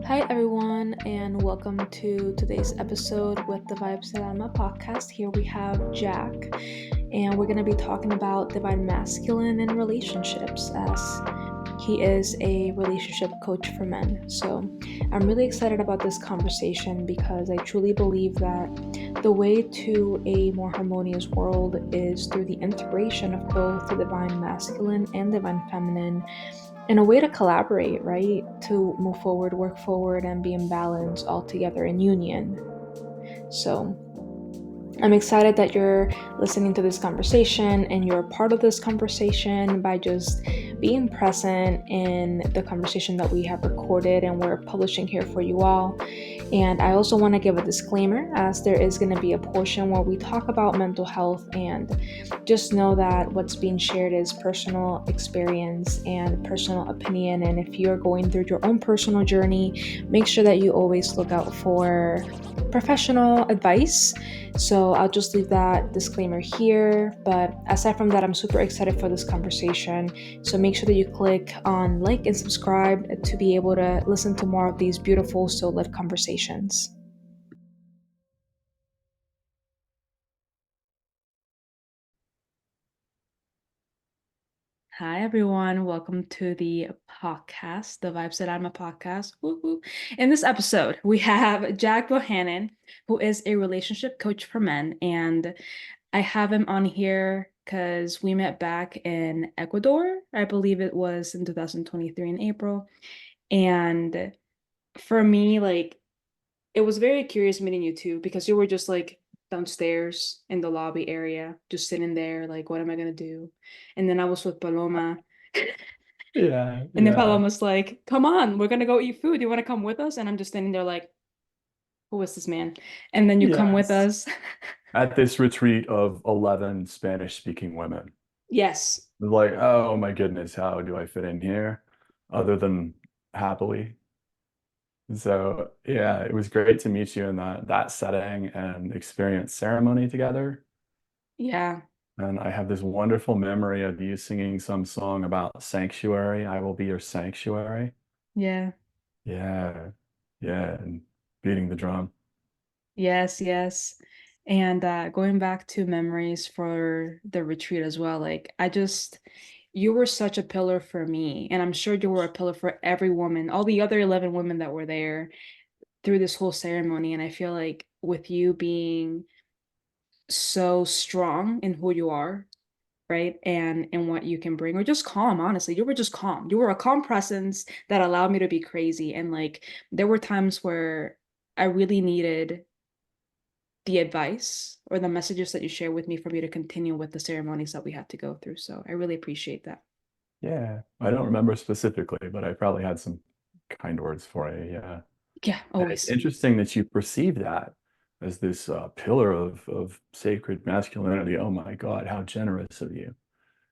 Hi, everyone, and welcome to today's episode with the Vibes that Alma podcast. Here we have Jack, and we're going to be talking about divine masculine and relationships as he is a relationship coach for men. So I'm really excited about this conversation because I truly believe that the way to a more harmonious world is through the integration of both the divine masculine and divine feminine in a way to collaborate, right? To move forward, work forward, and be in balance all together in union. So I'm excited that you're listening to this conversation and you're part of this conversation by just being present in the conversation that we have recorded and we're publishing here for you all. And I also want to give a disclaimer as there is going to be a portion where we talk about mental health, and just know that what's being shared is personal experience and personal opinion. And if you're going through your own personal journey, make sure that you always look out for professional advice. So I'll just leave that disclaimer here. But aside from that, I'm super excited for this conversation. So make sure that you click on like and subscribe to be able to listen to more of these beautiful soul-led conversations. Hi, everyone. Welcome to the podcast, the Vibes That I'm a podcast. Woo-hoo. In this episode, we have Jack Bohannan, who is a relationship coach for men. And I have him on here because we met back in Ecuador. I believe it was in 2023 in April. And for me, it was very curious meeting you too, because you were just downstairs in the lobby area, just sitting there, like, what am I gonna do? And then I was with Paloma. Yeah, And then yeah, Paloma's like, come on, we're gonna go eat food. You wanna come with us? And I'm just standing there like, who is this man? And then you come with yes. us. At this retreat of 11 Spanish-speaking women. Yes. Like, oh my goodness, how do I fit in here? Other than happily. So yeah, it was great to meet you in that setting and experience ceremony together. Yeah. And I have this wonderful memory of you singing some song about sanctuary. I will be your sanctuary. Yeah. Yeah, yeah, and beating the drum. Yes, yes. And going back to memories for the retreat as well, you were such a pillar for me. And I'm sure you were a pillar for every woman, all the other 11 women that were there through this whole ceremony. And I feel like with you being so strong in who you are, right? And what you can bring, or just calm, honestly. You were just calm. You were a calm presence that allowed me to be crazy. And there were times where I really needed the advice or the messages that you share with me for me to continue with the ceremonies that we had to go through. So I really appreciate that. Yeah, I don't remember specifically, but I probably had some kind words for you. Yeah. Yeah, And it's always. interesting that you perceive that as this pillar of sacred masculinity. Oh my God, how generous of you.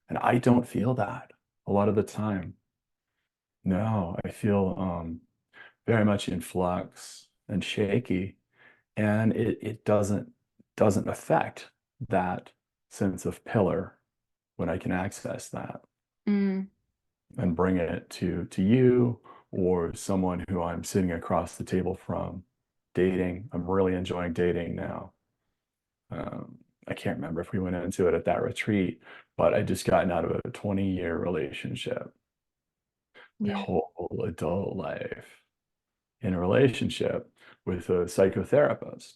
And I don't feel that a lot of the time. No, I feel very much in flux and shaky, and it doesn't affect that sense of pillar when I can access that Mm, and bring it to you or someone who I'm sitting across the table from dating. I'm really enjoying dating now. I can't remember if we went into it at that retreat, but I just gotten out of a 20-year relationship. My yeah. whole adult life in a relationship with a psychotherapist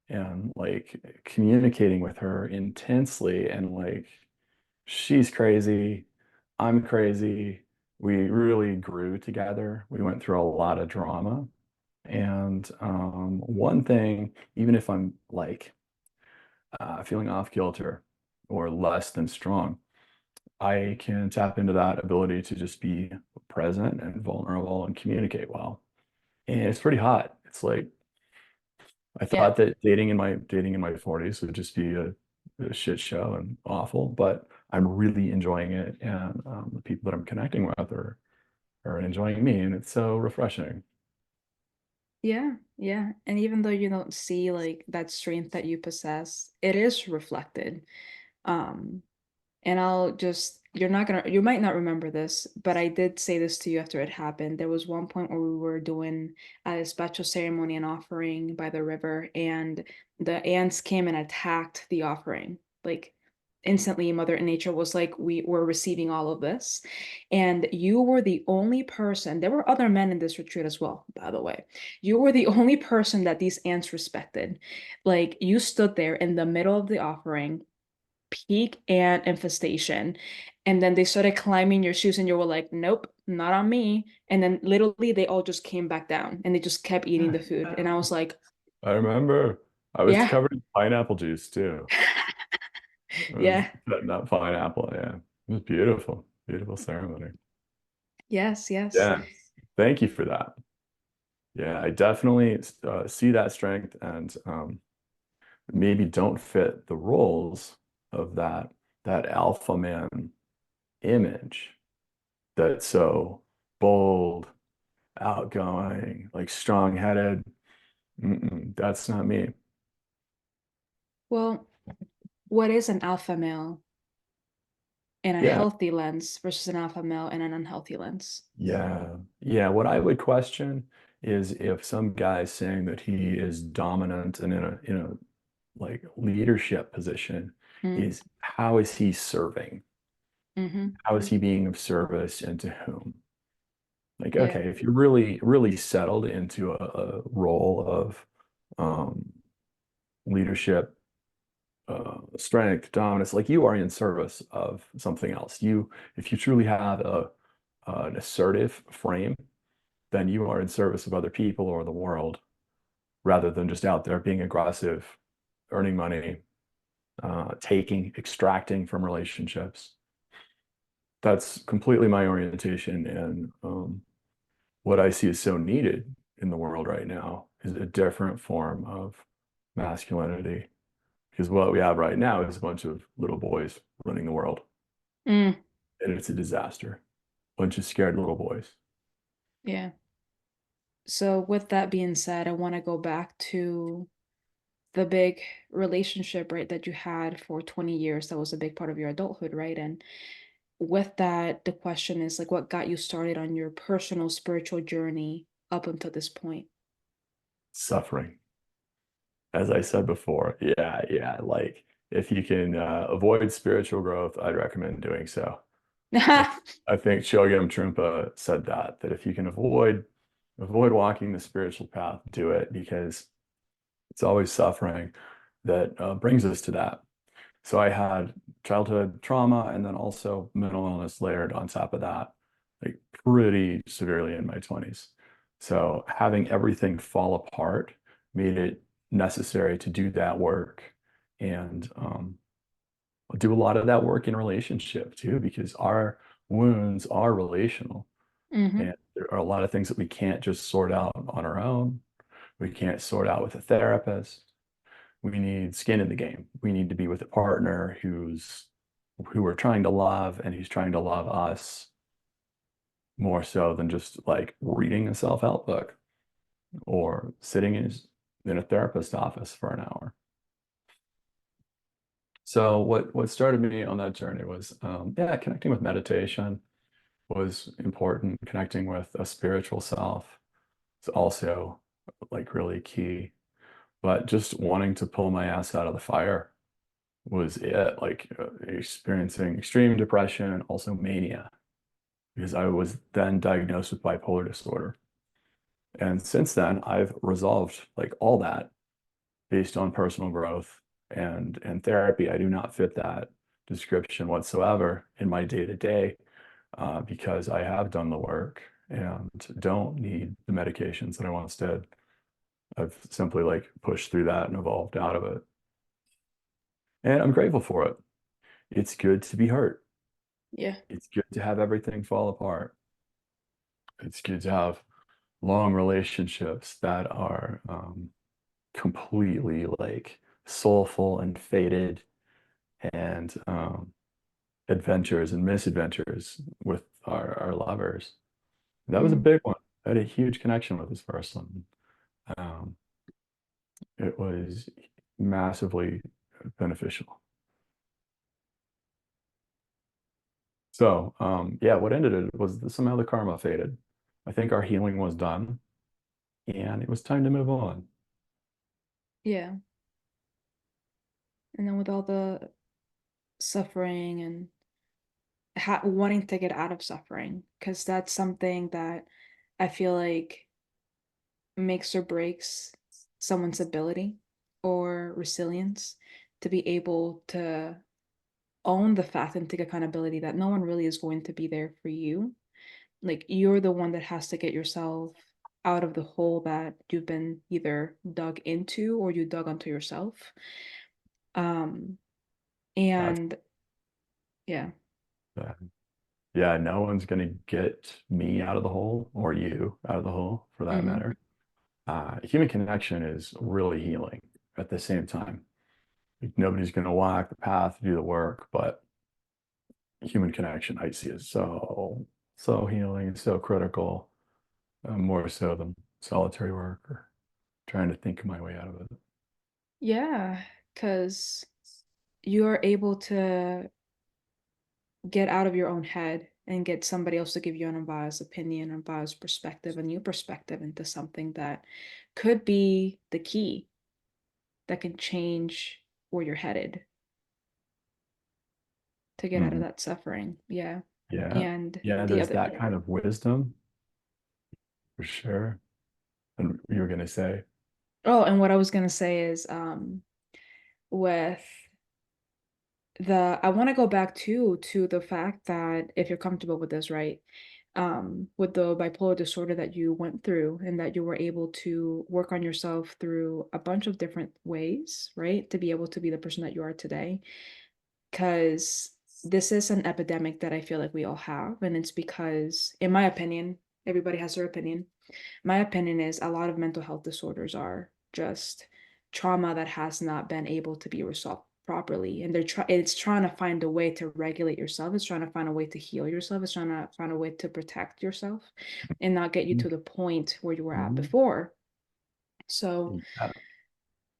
and like communicating with her intensely and like she's crazy, I'm crazy. We really grew together. We went through a lot of drama. And one thing, even if I'm like feeling off kilter or less than strong, I can tap into that ability to just be present and vulnerable and communicate well. And it's pretty hot. It's like I Yeah. thought that dating in my 40s would just be a shit show and awful, but I'm really enjoying it, and the people that I'm connecting with are enjoying me, and it's so refreshing. Yeah. Yeah. And even though you don't see that strength that you possess, it is reflected. Um, and I'll just you might not remember this, but I did say this to you after it happened. There was one point where we were doing a special ceremony and offering by the river, and the ants came and attacked the offering. Like instantly, Mother Nature was like, we were receiving all of this. And you were the only person, there were other men in this retreat as well, by the way. You were the only person that these ants respected. Like you stood there in the middle of the offering, peak ant infestation. And then they started climbing your shoes, and you were like, nope, not on me. And then literally they all just came back down and they just kept eating the food. And I was like, I remember I was yeah, covered in pineapple juice too. I was yeah, cutting up pineapple. Yeah. It was beautiful. Beautiful ceremony. yes, yes. Yeah. Thank you for that. Yeah, I definitely see that strength and maybe don't fit the roles of that alpha man image that's so bold, outgoing, like strong-headed. That's not me. Well, what is an alpha male in a Yeah, healthy lens versus an alpha male in an unhealthy lens? yeah, yeah. What I would question is if some guy's saying that he is dominant and in a like leadership position, Mm, is how is he serving? mm-hmm. How is he being of service and to whom? Like, Yeah. okay, if you're really, really settled into a role of um, leadership, strength, dominance, like you are in service of something else. If you truly have an assertive frame, then you are in service of other people or the world, rather than just out there being aggressive, earning money, extracting from relationships. That's completely my orientation, and what I see is so needed in the world right now is a different form of masculinity. Because what we have right now is a bunch of little boys running the world, Mm, and it's a disaster. Bunch of scared little boys. yeah. So with that being said, I want to go back to the big relationship, right, that you had for 20 years. That was a big part of your adulthood, right? And with that, the question is like, what got you started on your personal spiritual journey up until this point? Suffering. As I said before, yeah, yeah. Like if you can avoid spiritual growth, I'd recommend doing so. I, I think Chogyam Trungpa said that if you can avoid walking the spiritual path, do it because it's always suffering that brings us to that. So I had childhood trauma and then also mental illness layered on top of that, like pretty severely in my 20s. So having everything fall apart made it necessary to do that work and do a lot of that work in relationship too, because our wounds are relational. Mm-hmm. And there are a lot of things that we can't just sort out on our own. We can't sort out with a therapist. We need skin in the game. We need to be with a partner who we're trying to love and who's trying to love us more so than just like reading a self-help book or sitting in a therapist's office for an hour. So what started me on that journey was yeah, connecting with meditation was important. Connecting with a spiritual self is also like really key. But just wanting to pull my ass out of the fire was it, like experiencing extreme depression, also mania, because I was then diagnosed with bipolar disorder. And since then, I've resolved like all that based on personal growth and therapy. I do not fit that description whatsoever in my day to day because I have done the work and don't need the medications that I once did. I've simply like pushed through that and evolved out of it. And I'm grateful for it. It's good to be hurt. Yeah. It's good to have everything fall apart. It's good to have long relationships that are completely like soulful and fated and adventures and misadventures with our lovers. That was a Mm. big one. I had a huge connection with this person. Um, it was massively beneficial. So, yeah, what ended it was that somehow the karma faded. I think our healing was done, and it was time to move on. Yeah. And then with all the suffering and wanting to get out of suffering, because that's something that I feel like makes or breaks someone's ability or resilience to be able to own the fact and take accountability that no one really is going to be there for you. Like you're the one that has to get yourself out of the hole that you've been either dug into or you dug onto yourself. Um, That's and yeah. uh, yeah, no one's gonna get me out of the hole or you out of the hole for that Mm-hmm. matter. Human connection is really healing at the same time. Like, nobody's gonna walk the path, do the work, but human connection I see is so healing, so critical, more so than solitary work or trying to think my way out of it. Yeah, because you're able to get out of your own head and get somebody else to give you an unbiased opinion, unbiased perspective, a new perspective into something that could be the key that can change where you're headed to get out of Mhm. that suffering. Yeah. Yeah. And Yeah, the there's other, that kind of wisdom for sure. And you were gonna say, oh, and what I was gonna say is with I want to go back to the fact that if you're comfortable with this, right? With the bipolar disorder that you went through and that you were able to work on yourself through a bunch of different ways, right? To be able to be the person that you are today. Because this is an epidemic that I feel like we all have. And it's because, in my opinion, everybody has their opinion. My opinion is a lot of mental health disorders are just trauma that has not been able to be resolved properly, and it's trying to find a way to regulate yourself, it's trying to find a way to heal yourself, it's trying to find a way to protect yourself and not get you to the point where you were at mhm, before. So yeah,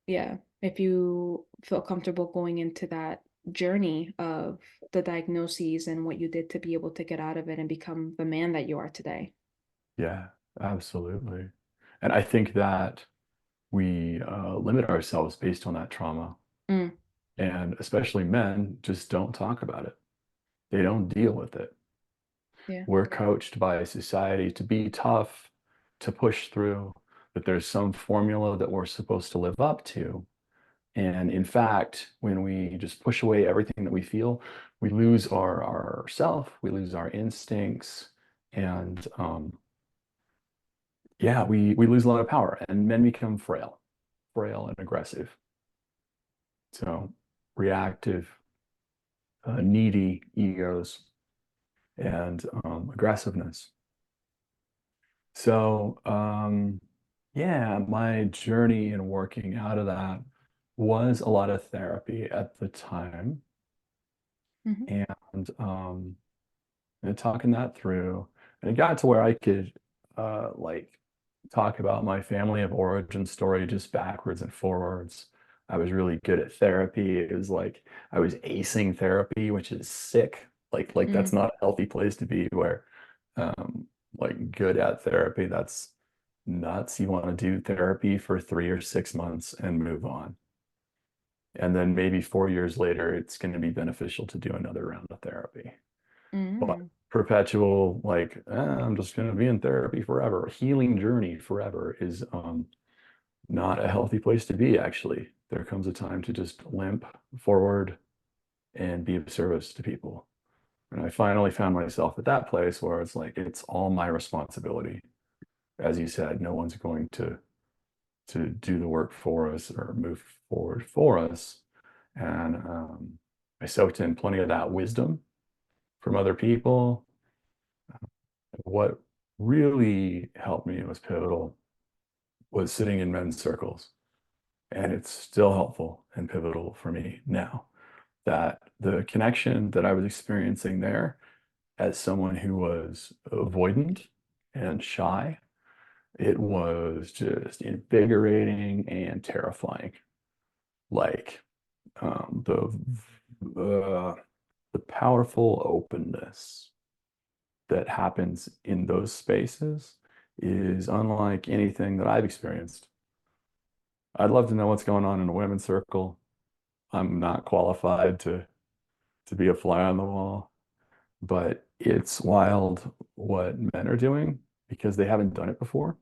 yeah, if you feel comfortable going into that journey of the diagnoses and what you did to be able to get out of it and become the man that you are today. yeah, absolutely. And I think that we limit ourselves based on that trauma. Mm, And especially men just don't talk about it. They don't deal with it. yeah. We're coached by society to be tough, to push through, that there's some formula that we're supposed to live up to. And in fact, when we just push away everything that we feel, we lose our self, we lose our instincts, and yeah, we lose a lot of power, and men become frail and aggressive. So reactive, needy egos, and aggressiveness. So, yeah, my journey in working out of that was a lot of therapy at the time, Hmm. and talking that through, and it got to where I could like talk about my family of origin story just backwards and forwards. I was really good at therapy. It was like I was acing therapy, which is sick. Like that's Mm, not a healthy place to be where um like good at therapy. That's nuts. You want to do therapy for 3 or 6 months and move on. And then maybe 4 years later, it's going to be beneficial to do another round of therapy. But mm, perpetual, like, I'm just going to be in therapy forever, healing journey forever is not a healthy place to be, actually. There comes a time to just limp forward and be of service to people. And I finally found myself at that place where it's like, it's all my responsibility. As you said, no one's going to do the work for us or move forward for us. And I soaked in plenty of that wisdom from other people. What really helped me, was pivotal, was sitting in men's circles. And it's still helpful and pivotal for me now, that the connection that I was experiencing there as someone who was avoidant and shy, it was just invigorating and terrifying. Like, the the powerful openness that happens in those spaces is unlike anything that I've experienced. I'd love to know what's going on in a women's circle. I'm not qualified to be a fly on the wall, but it's wild what men are doing because they haven't done it before.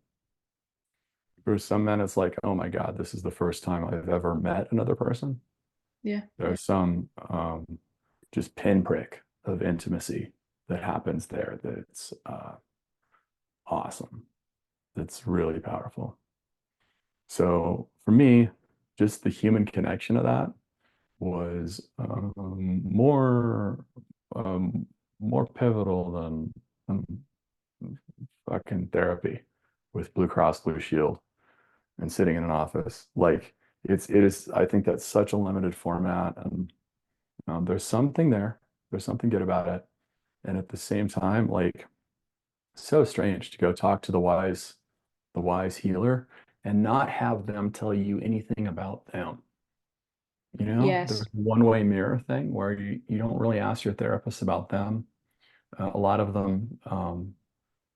For some men, it's like, oh my God, this is the first time I've ever met another person. Yeah. There's some just pinprick of intimacy that happens there that's awesome. That's really powerful. So for me, just the human connection of that was um, more pivotal than fucking therapy with Blue Cross Blue Shield and sitting in an office. Like it is. I think that's such a limited format, and there's something there. There's something good about it, and at the same time, like so strange to go talk to the wise healer and not have them tell you anything about them. You know, Yes. there's one-way mirror thing where you don't really ask your therapist about them. A lot of them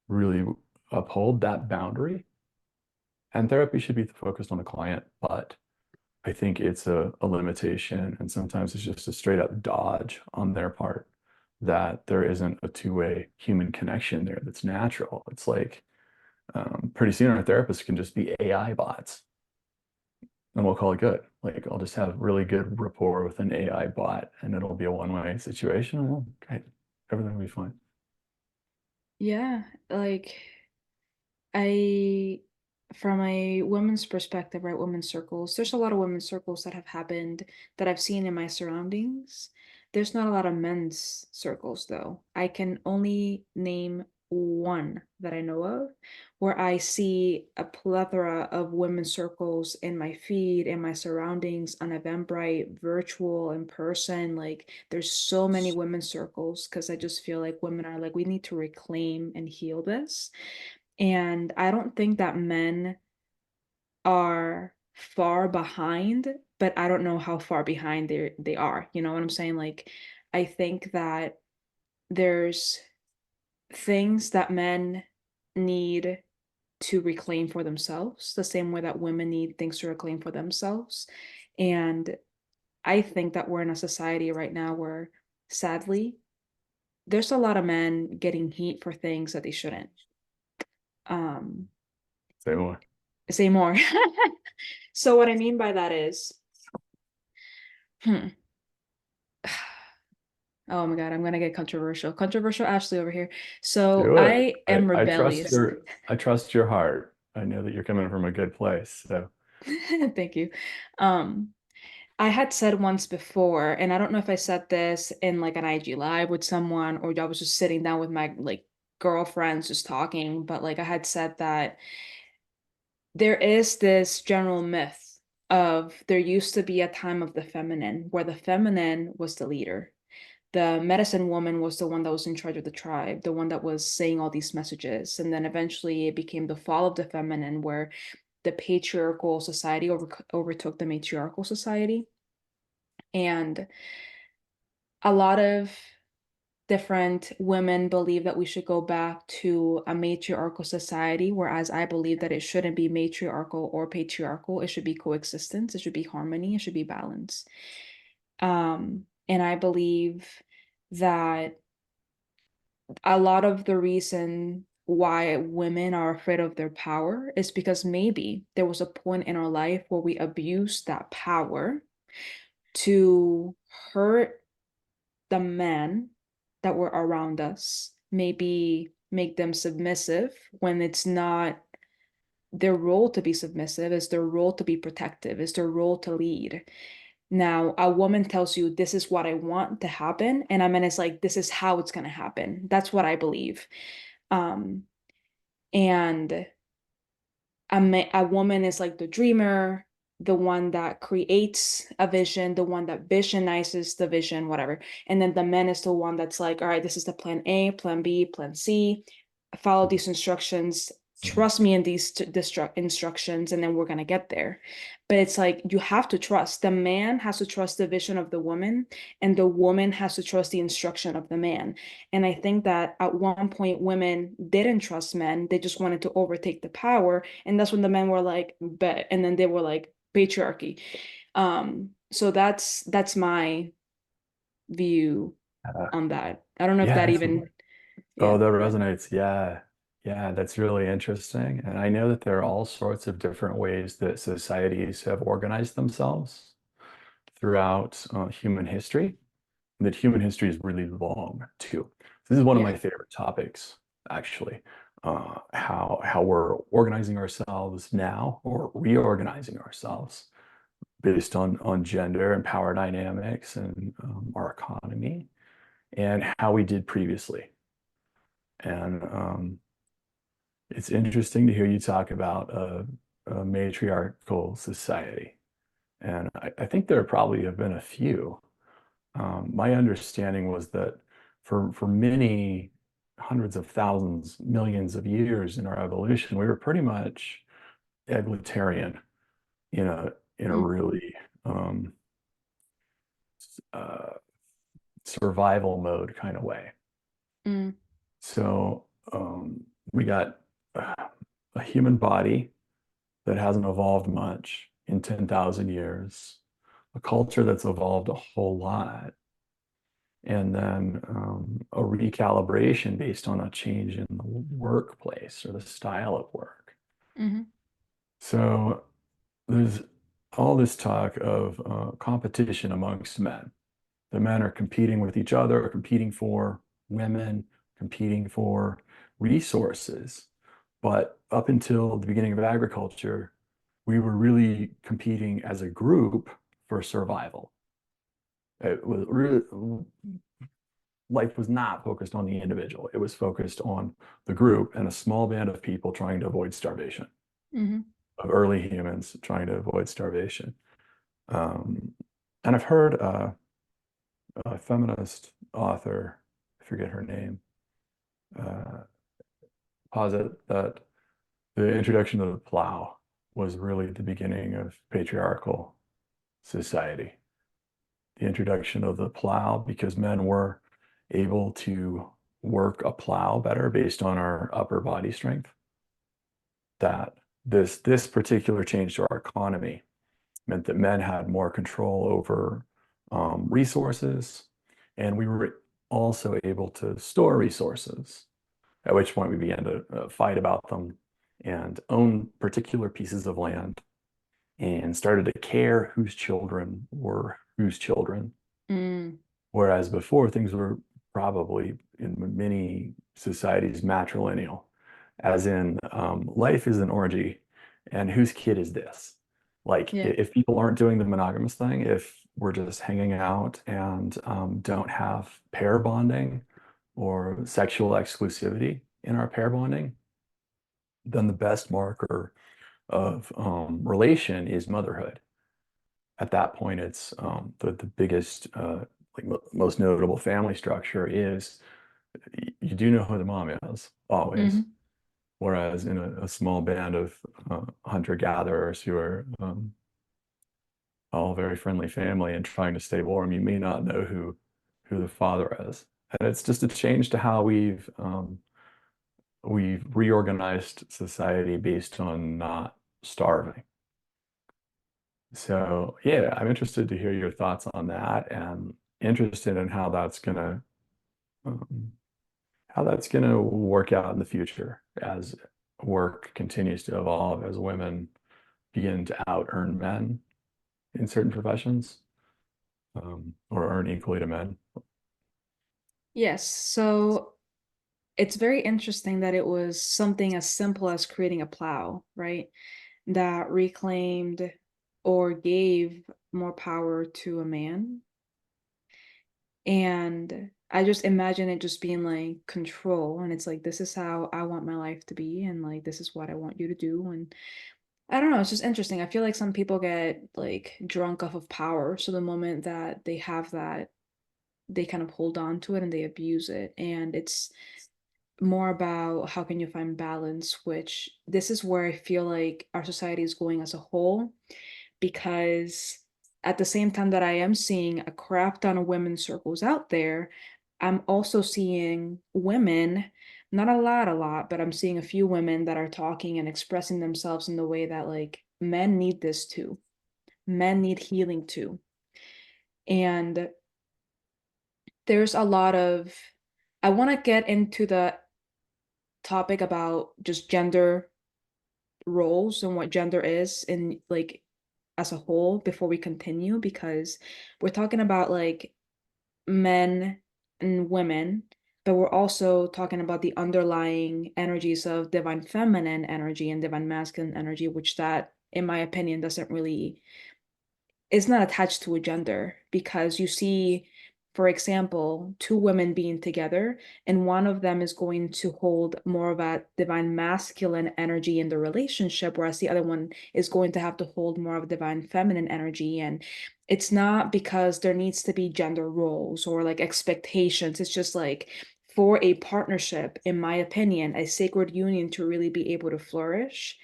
really uphold that boundary. And therapy should be focused on the client, but I think it's a limitation. And sometimes it's just a straight up dodge on their part that there isn't a two-way human connection there that's natural. It's like pretty soon our therapists can just be AI bots and we'll call it good. Like I'll just have really good rapport with an AI bot and it'll be a one-way situation. Well, great. Everything will be fine. Yeah. Like, I, from a women's perspective, right, women's circles, there's a lot of women's circles that have happened that I've seen in my surroundings. There's not a lot of men's circles, though. I can only name one that I know of where I see a plethora of women's circles in my feed, in my surroundings, on Eventbrite, virtual, in person. Like, there's so many women's circles because I just feel like women are like, we need to reclaim and heal this. And I don't think that men are far behind, but I don't know how far behind they are. You know what I'm saying? Like, I think that there's things that men need to reclaim for themselves, the same way that women need things to reclaim for themselves. And I think that we're in a society right now where, sadly, there's a lot of men getting heat for things that they shouldn't. Um, Say more. Say more. So what I mean by that is, hmm, oh my God, I'm gonna get controversial. Controversial Ashley over here. So Do it. I am rebellious. I trust your heart. I know that you're coming from a good place. So Thank you. Um, I had said once before, and I don't know if I said this in like an IG live with someone or I was just sitting down with my like girlfriends just talking, but like I had said that there is this general myth of there used to be a time of the feminine where the feminine was the leader. The medicine woman was the one that was in charge of the tribe, the one that was saying all these messages. And then eventually it became the fall of the feminine, where the patriarchal society overtook the matriarchal society. And a lot of different women believe that we should go back to a matriarchal society, whereas I believe that it shouldn't be matriarchal or patriarchal. It should be coexistence, it should be harmony, it should be balance. And I believe that a lot of the reason why women are afraid of their power is because maybe there was a point in our life where we abused that power to hurt the men that were around us, maybe make them submissive when it's not their role to be submissive, it's their role to be protective, it's their role to lead. Now, a woman tells you, this is what I want to happen. And a man is like, this is how it's going to happen. That's what I believe. Um, and a woman is like the dreamer, the one that creates a vision, the one that visionizes the vision, whatever. And then the man is the one that's like, all right, this is the plan A, plan B, plan C. Follow these instructions. Mhm. trust me in these instructions and then we're going to get there. But it's like you have to trust. The man has to trust the vision of the woman, and the woman has to trust the instruction of the man. And I think that at one point women didn't trust men. They just wanted to overtake the power. And that's when the men were like, bet. And then they were like, patriarchy. So that's my view Uh, on that. I don't know if yeah, that that's even, oh, yeah. that resonates. Yeah. Yeah, that's really interesting. And I know that there are all sorts of different ways that societies have organized themselves throughout human history. And that human history is really long too. This is one of Yeah. my favorite topics, actually. How we're organizing ourselves now or reorganizing ourselves based on gender and power dynamics and our economy and how we did previously. And it's interesting to hear you talk about a matriarchal society. And I think there probably have been a few. My understanding was that for many hundreds of thousands, millions of years in our evolution, we were pretty much egalitarian in a Mm, really uh, survival mode kind of way. mm, So we got a human body that hasn't evolved much in 10,000 years, a culture that's evolved a whole lot, and then a recalibration based on a change in the workplace or the style of work. mhm, So there's all this talk of competition amongst men. The men are competing with each other, competing for women, competing for resources. But up until the beginning of agriculture, we were really competing as a group for survival. It was really, life was not focused on the individual. It was focused on the group and a small band of people trying to avoid starvation, mhm. of early humans trying to avoid starvation. Um, and I've heard a feminist author, I forget her name, uh, posit that the introduction of the plow was really the beginning of patriarchal society. The introduction of the plow because men were able to work a plow better based on our upper body strength. That this particular change to our economy meant that men had more control over resources, and we were also able to store resources. At which point we began to fight about them and own particular pieces of land and started to care whose children were whose children. Mm, Whereas before, things were probably in many societies matrilineal, as in life is an orgy, and whose kid is this? Like, yeah. if people aren't doing the monogamous thing, if we're just hanging out and don't have pair bonding or sexual exclusivity in our pair bonding, then the best marker of relation is motherhood. At that point, it's the biggest, like most notable family structure is you do know who the mom is always. Mhm. Whereas in a small band of hunter-gatherers who are all very friendly family and trying to stay warm, you may not know who the father is. And it's just a change to how we've reorganized society based on not starving. So yeah, I'm interested to hear your thoughts on that and interested in um, how that's gonna work out in the future as work continues to evolve, as women begin to out earn men in certain professions, or earn equally to men. Yes. So it's very interesting that it was something as simple as creating a plow, right? That reclaimed or gave more power to a man. And I just imagine it just being like control. And it's like, this is how I want my life to be. And like, this is what I want you to do. And I don't know. It's just interesting. I feel like some people get like drunk off of power. So the moment that they have that, they kind of hold on to it and they abuse it. And it's more about how can you find balance, which this is where I feel like our society is going as a whole, because at the same time that I am seeing a crap ton of women's circles out there, I'm also seeing women, not a lot, but I'm seeing a few women that are talking and expressing themselves in the way that like men need this too. Men need healing too. And there's a lot of, I want to get into the topic about just gender roles and what gender is in like as a whole before we continue, because we're talking about like men and women, but we're also talking about the underlying energies of divine feminine energy and divine masculine energy, which that in my opinion doesn't really, is not attached to a gender, because you see, for example, two women being together and one of them is going to hold more of a divine masculine energy in the relationship, whereas the other one is going to have to hold more of divine feminine energy. And it's not because there needs to be gender roles or like expectations. It's just like for a partnership, in my opinion, a sacred union to really be able to flourish,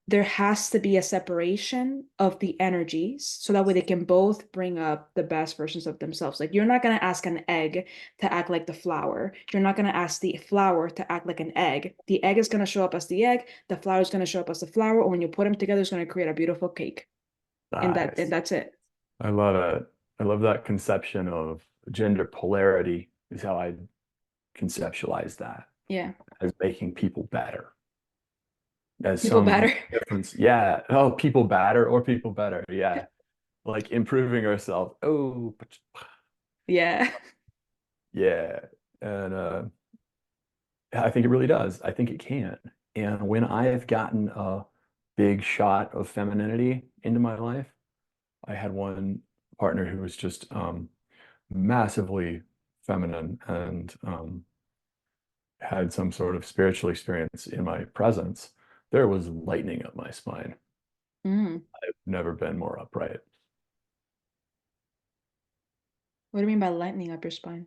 there has to be a separation of the energies so that way they can both bring up the best versions of themselves. Like you're not going to ask an egg to act like the flower. You're not going to ask the flower to act like an egg. The egg is going to show up as the egg, the flower is going to show up as the flower, or when you put them together it's going to create a beautiful cake. And Nice. that's it. I love it. I love that conception of gender polarity is how I conceptualize that Yeah. as making people better, as People some better. difference. Yeah. Oh, people better or people better. Yeah. Like improving ourselves. Oh, Yeah. yeah. And I think it really does. I think it can. And when I have gotten a big shot of femininity into my life, I had one partner who was just massively feminine and had some sort of spiritual experience in my presence. There was lightning up my spine. Mm. I've never been more upright. What do you mean by lightening up your spine?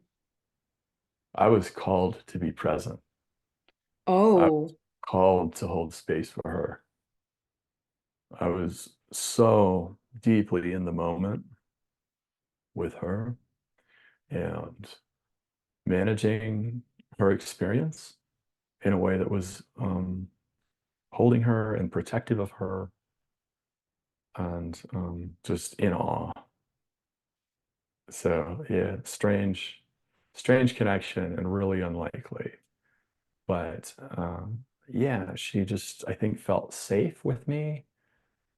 I was called to be present. I was Oh. called to hold space for her. I was so deeply in the moment with her and managing her experience in a way that was holding her and protective of her and just in awe. So yeah, strange connection and really unlikely. But yeah, she just, I think, felt safe with me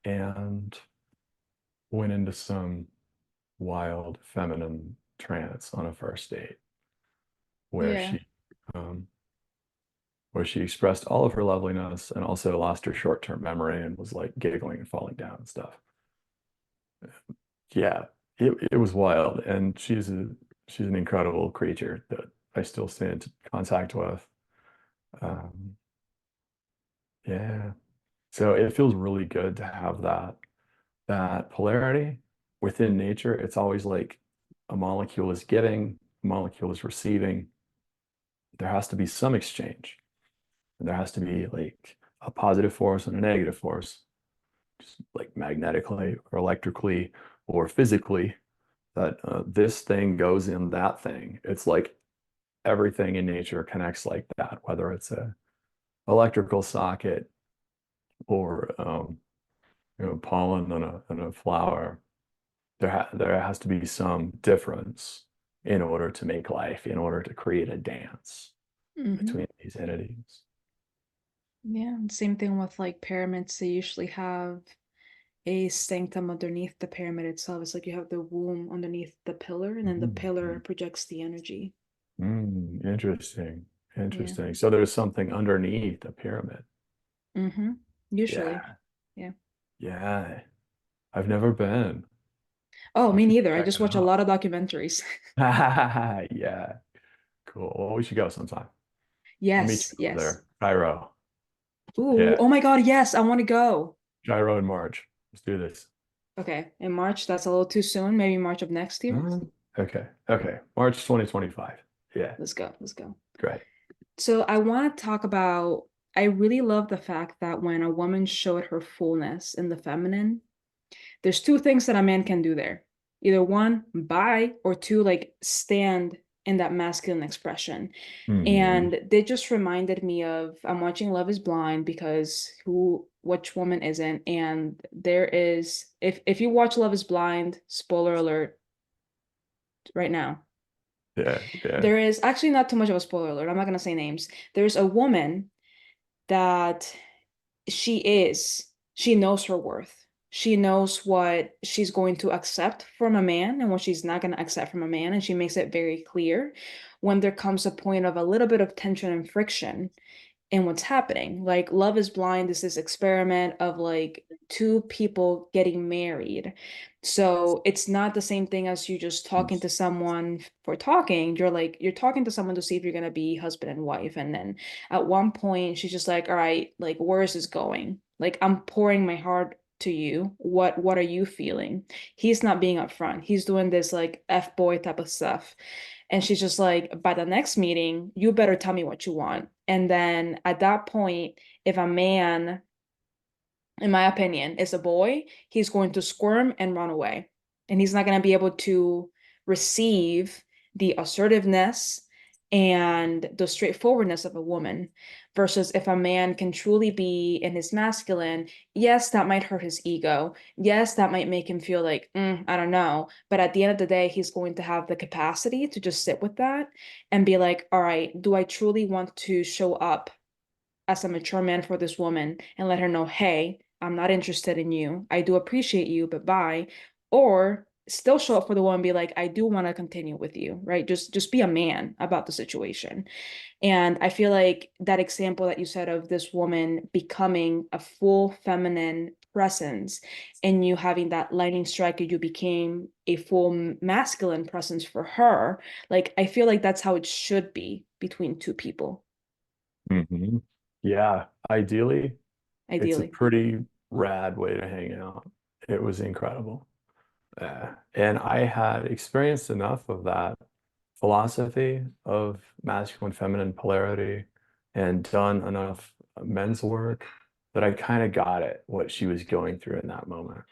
and went into some wild feminine trance on a first date where Yeah. she um, where she expressed all of her loveliness and also lost her short-term memory and was like giggling and falling down and stuff. Yeah, it was wild, and she's an incredible creature that I still stay in contact with. Um, yeah, so it feels really good to have that polarity within nature. It's always like a molecule is giving, a molecule is receiving. There has to be some exchange, and there has to be like a positive force and a negative force, just like magnetically or electrically or physically. That this thing goes in that thing. It's like everything in nature connects like that, whether it's a electrical socket or pollen on a flower. There has to be some difference in order to make life, in order to create a dance Hmm. between these entities. Yeah. Same thing with like pyramids. They usually have a sanctum underneath the pyramid itself. It's like you have the womb underneath the pillar, and then the pillar Mm. projects the energy. Interesting. Yeah. Interesting. So there's something underneath a pyramid. Mm-hmm. Usually. Yeah. Yeah. Yeah. I've never been. Oh, I'll have me to neither. I check just it watch a out. lot of documentaries. Yeah. Cool. Well, we should go sometime. I'll meet Yes, you over yes. there. Cairo. Ooh, Yeah. oh my God, yes, I want to go. Gyro in March. Let's do this. Okay, in March, that's a little too soon. Maybe March of next year. Okay. Okay. March 2025. Yeah. Let's go. Let's go. Great. So I want to talk about, I really love the fact that when a woman showed her fullness in the feminine, there's two things that a man can do there. Either one, buy, or two, like stand in that masculine expression. Hmm. And they just reminded me of I'm watching Love is Blind because which woman isn't? And there is if you watch Love is Blind, spoiler alert right now. Yeah, yeah. There is actually not too much of a spoiler alert. I'm not gonna say names. There's a woman that she knows her worth. She knows what she's going to accept from a man and what she's not going to accept from a man. And she makes it very clear when there comes a point of a little bit of tension and friction in what's happening. Like Love is Blind is this experiment of like two people getting married. So it's not the same thing as you just talking to someone for talking. You're talking to someone to see if you're gonna be husband and wife. And then at one point she's just like, all right, like where is this going? Like I'm pouring my heart to you. What are you feeling? He's not being upfront. He's doing this like F boy type of stuff. And she's just like, by the next meeting, you better tell me what you want. And then at that point, if a man, in my opinion, is a boy, he's going to squirm and run away. And he's not going to be able to receive the assertiveness and the straightforwardness of a woman. Versus if a man can truly be in his masculine, yes, that might hurt his ego. Yes, that might make him feel like, I don't know. But at the end of the day, he's going to have the capacity to just sit with that and be like, all right, do I truly want to show up as a mature man for this woman and let her know, hey, I'm not interested in you. I do appreciate you, but bye. Or still show up for the woman and be like, I do want to continue with you, right? Just be a man about the situation. And I feel like that example that you said of this woman becoming a full feminine presence and you having that lightning strike and you became a full masculine presence for her, like I feel like that's how it should be between two people, Hmm. Yeah, ideally, it's a ideally. pretty rad way to hang out. It was incredible. And I had experienced enough of that philosophy of masculine feminine polarity and done enough men's work that I kind of got it, what she was going through in that moment.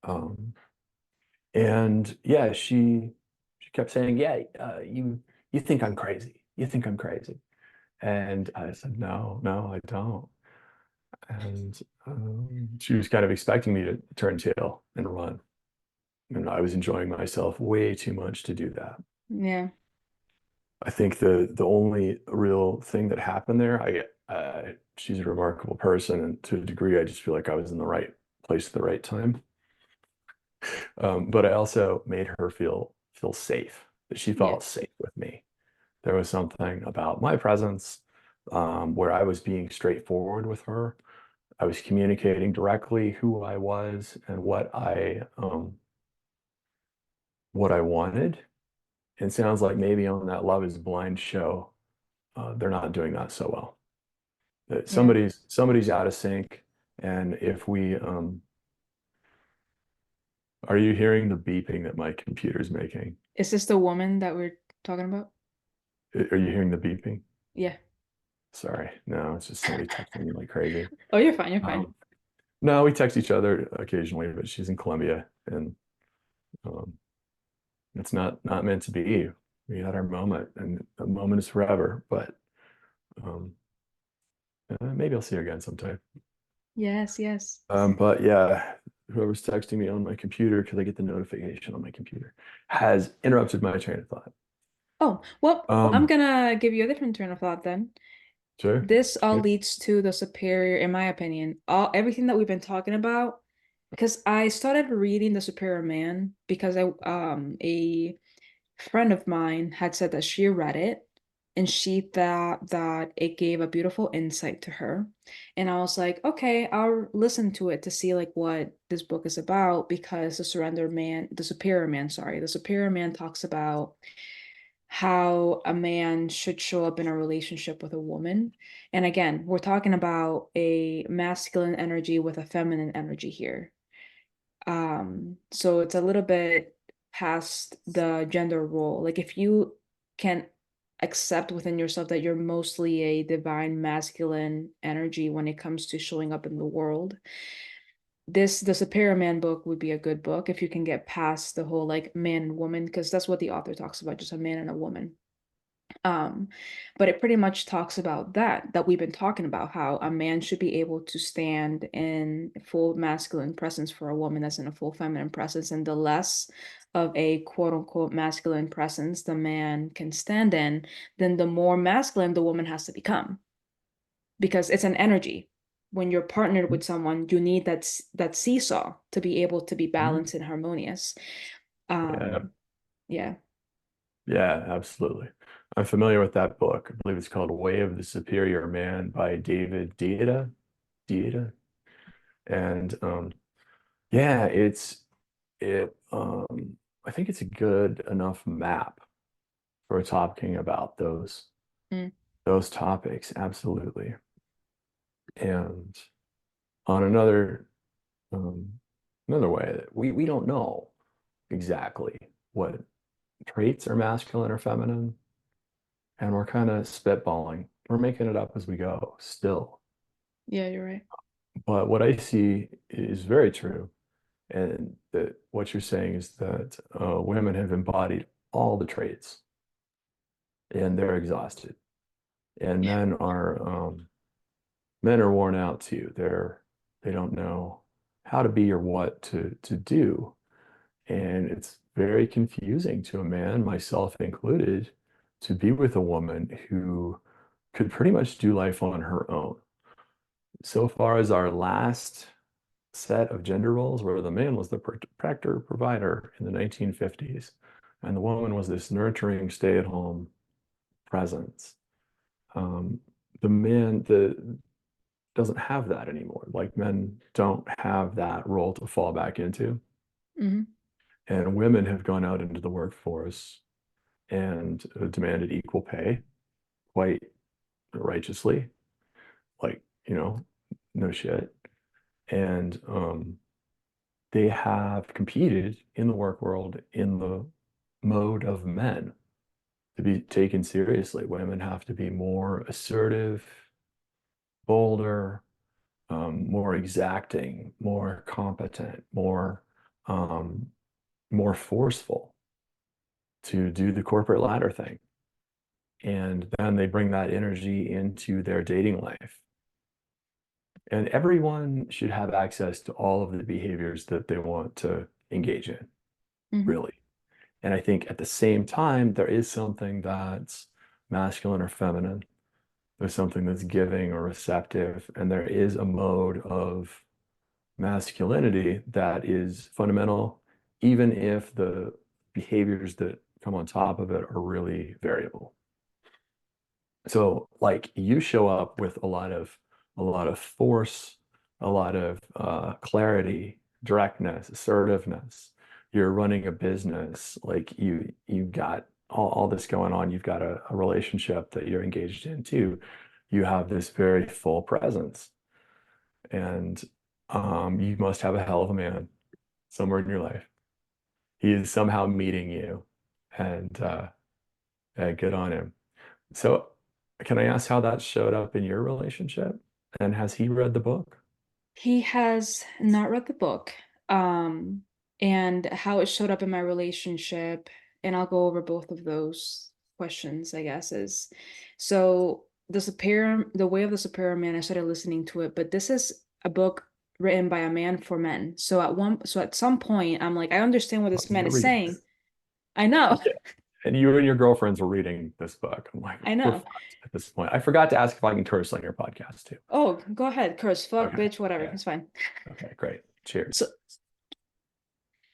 Um, and yeah, she kept saying, "Yeah, you think I'm crazy. You think I'm crazy." And I said, "No, no, I don't." And she was kind of expecting me to turn tail and run. And I was enjoying myself way too much to do that. Yeah. I think the only real thing that happened there, she's a remarkable person, and to a degree, I just feel like I was in the right place at the right time. But I also made her feel safe, that she Yeah. felt safe with me. There was something about my presence where I was being straightforward with her. I was communicating directly who I was and what I wanted. It sounds like maybe on that Love is Blind show, they're not doing that so well. That Yeah. somebody's out of sync, and if we are you hearing the beeping that my computer's making? Is this the woman that we're talking about? Are you hearing the beeping? Yeah. Sorry, no, it's just somebody texting me like crazy. Oh, you're fine. You're fine. Um, no, we text each other occasionally, but she's in Colombia, and um, it's not meant to be. We had our moment, and the moment is forever. But um, maybe I'll see her again sometime. Yes, yes. But yeah, whoever's texting me on my computer, because I get the notification on my computer, has interrupted my train of thought. Oh, well, I'm Um, gonna give you a different train of thought then. sure. This all Yeah. leads to the superior, in my opinion. Everything that we've been talking about, because I started reading The Superior Man because a friend of mine had said that she read it and she thought that it gave a beautiful insight to her. And I was like, okay, I'll listen to it to see like what this book is about because the superior man talks about how a man should show up in a relationship with a woman. And again, we're talking about a masculine energy with a feminine energy here. So it's a little bit past the gender role. Like if you can accept within yourself that you're mostly a divine masculine energy when it comes to showing up in the world. The Superior Man book would be a good book if you can get past the whole like man and woman, because that's what the author talks about, just a man and a woman. Um, but it pretty much talks about that we've been talking about, how a man should be able to stand in full masculine presence for a woman that's in a full feminine presence, and the less of a quote unquote masculine presence the man can stand in, then the more masculine the woman has to become, because it's an energy. When you're partnered with someone, you need that seesaw to be able to be Mhm. balanced and harmonious. Yeah, Yeah. yeah, absolutely. I'm familiar with that book. I believe it's called Way of the Superior Man by David Deida. Deida. And yeah, it I think it's a good enough map for talking about Mm, those topics, absolutely. And on another way that we don't know exactly what traits are masculine or feminine, and we're kind of spitballing. We're making it up as we go still. yeah, you're right. But what I see is very true, and that what you're saying is that women have embodied all the traits, and they're exhausted, and men are worn out too. They don't know how to be or what to do. And it's very confusing to a man, myself included, to be with a woman who could pretty much do life on her own. So far as our last set of gender roles, where the man was the protector, provider in the 1950s, and the woman was this nurturing, stay-at-home presence. Um, the man doesn't have that anymore. Like men don't have that role to fall back into. Hmm. And women have gone out into the workforce and demanded equal pay quite righteously. Like, no shit. And they have competed in the work world in the mode of men to be taken seriously. Women have to be more assertive, bolder, more exacting, more competent, um, more forceful to do the corporate ladder thing. And then they bring that energy into their dating life. And everyone should have access to all of the behaviors that they want to engage in, Hmm. really. And I think at the same time, there is something that's masculine or feminine. There's something that's giving or receptive. And there is a mode of masculinity that is fundamental, even if the behaviors that come on top of it are really variable. So like you show up with a lot of force, a lot of clarity, directness, assertiveness. You're running a business, like you've got all this going on. You've got a relationship that you're engaged in too. You have this very full presence, and you must have a hell of a man somewhere in your life. He is somehow meeting you, and good on him. So, can I ask how that showed up in your relationship? And has he read the book? He has not read the book, um, and how it showed up in my relationship, and I'll go over both of those questions, I guess, is so the Way of the Superior Man, I started listening to it, but this is a book written by a man for men. So at some point, I'm like, I understand what this man You're is reading saying. this. I know, Yeah. And you and your girlfriends were reading this book. I'm like, I we're know. fucked at this point. I forgot to ask if I can curse on your podcast too. Oh, go ahead, curse, fuck, Okay. bitch, whatever, Yeah. it's fine. Okay, great. So Cheers.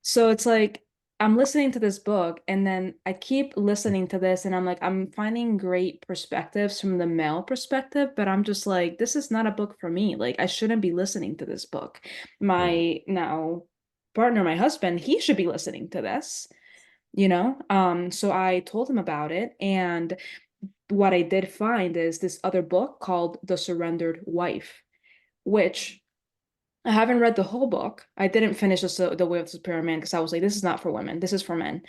So it's like I'm listening to this book and then I keep listening to this and I'm like, I'm finding great perspectives from the male perspective, but I'm just like, this is not a book for me. Like, I shouldn't be listening to this book. Mm. My now partner, my husband, he should be listening to this, So I told him about it. And what I did find is this other book called The Surrendered Wife, which I haven't read the whole book. I didn't finish the Way of the Superior Man because I was like, this is not for women. This is for men.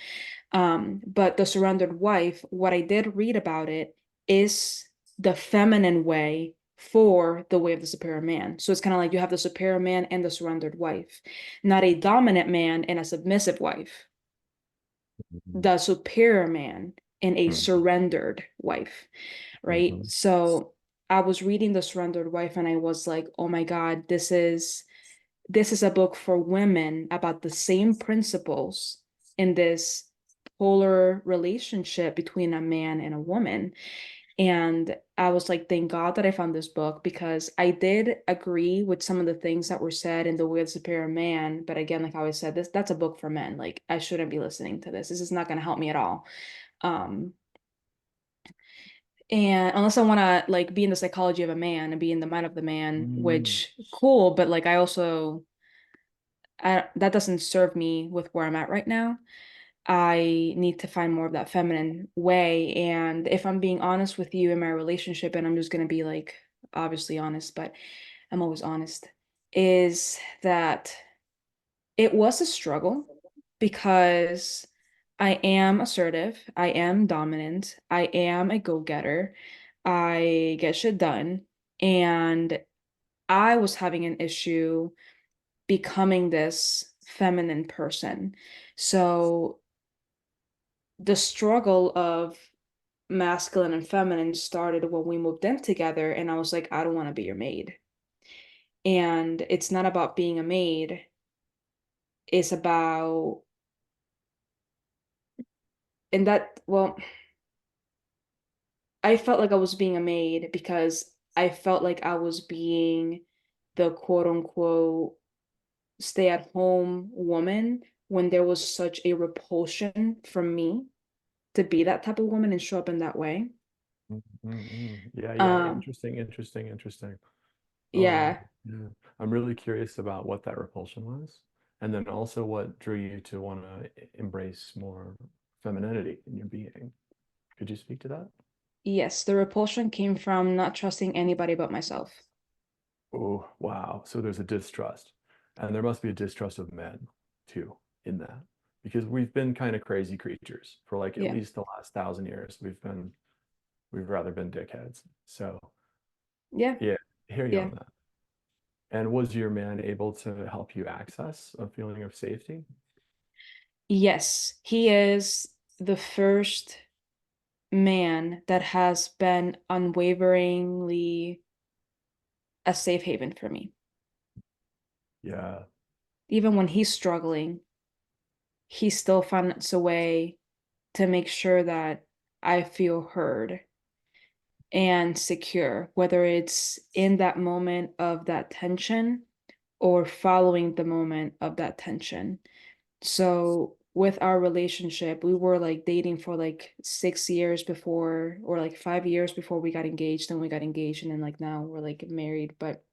But The Surrendered Wife, what I did read about it is the feminine way for the Way of the Superior Man. So it's kind of like you have the superior man and the surrendered wife, not a dominant man and a submissive wife, the superior man and a Mhm. surrendered wife, right? Mhm. So I was reading The Surrendered Wife and I was like, oh my God, this is a book for women about the same principles in this polar relationship between a man and a woman. And I was like, thank God that I found this book because I did agree with some of the things that were said in The Way of the Superior Man. But again, like I always said, that's a book for men. Like I shouldn't be listening to this. This is not going to help me at all. Um, and unless I want to like be in the psychology of a man and be in the mind of the man, Mm. which cool, but like that doesn't serve me with where I'm at right now. I need to find more of that feminine way. And if I'm being honest with you in my relationship, and I'm just going to be like obviously honest, but I'm always honest, is that it was a struggle because I am assertive, I am dominant, I am a go-getter, I get shit done. And I was having an issue becoming this feminine person. So the struggle of masculine and feminine started when we moved in together, and I was like, I don't want to be your maid. And it's not about being a maid, it's about, and that, well, I felt like I was being a maid because I felt like I was being the quote unquote stay at home woman when there was such a repulsion from me to be that type of woman and show up in that way. Yeah, yeah, Um, interesting, interesting, interesting. Um, yeah. yeah. I'm really curious about what that repulsion was, and then also what drew you to want to embrace more femininity in your being. Could you speak to that? Yes, the repulsion came from not trusting anybody but myself. Oh, wow. So there's a distrust, and there must be a distrust of men too in that, because we've been kind of crazy creatures for like at Yeah. least the last 1,000 years. We've rather been dickheads. So Yeah. yeah, I hear you Yeah. on that. And was your man able to help you access a feeling of safety? Yes, he is the first man that has been unwaveringly a safe haven for me. Yeah. Even when he's struggling, he still finds a way to make sure that I feel heard and secure, whether it's in that moment of that tension or following the moment of that tension. So with our relationship, we were like dating for like 6 years before, or like 5 years before we got engaged. Then we got engaged, and then like now we're like married, but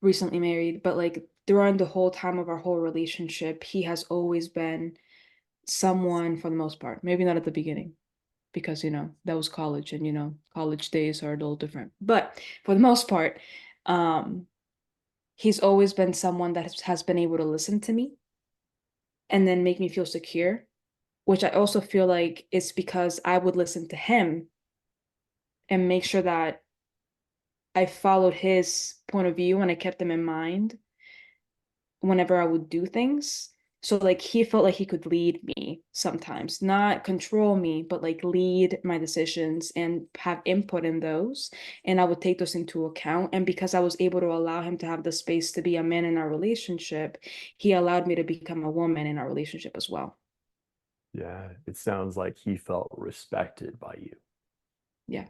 recently married. But like during the whole time of our whole relationship, he has always been someone for the most part. Maybe not at the beginning, because that was college, and college days are a little different. But for the most part, um, he's always been someone that has been able to listen to me and then make me feel secure, which I also feel like it's because I would listen to him and make sure that I followed his point of view and I kept him in mind whenever I would do things. So like he felt like he could lead me sometimes, not control me, but like lead my decisions and have input in those. And I would take those into account. And because I was able to allow him to have the space to be a man in our relationship, he allowed me to become a woman in our relationship as well. Yeah. It sounds like he felt respected by you. Yeah.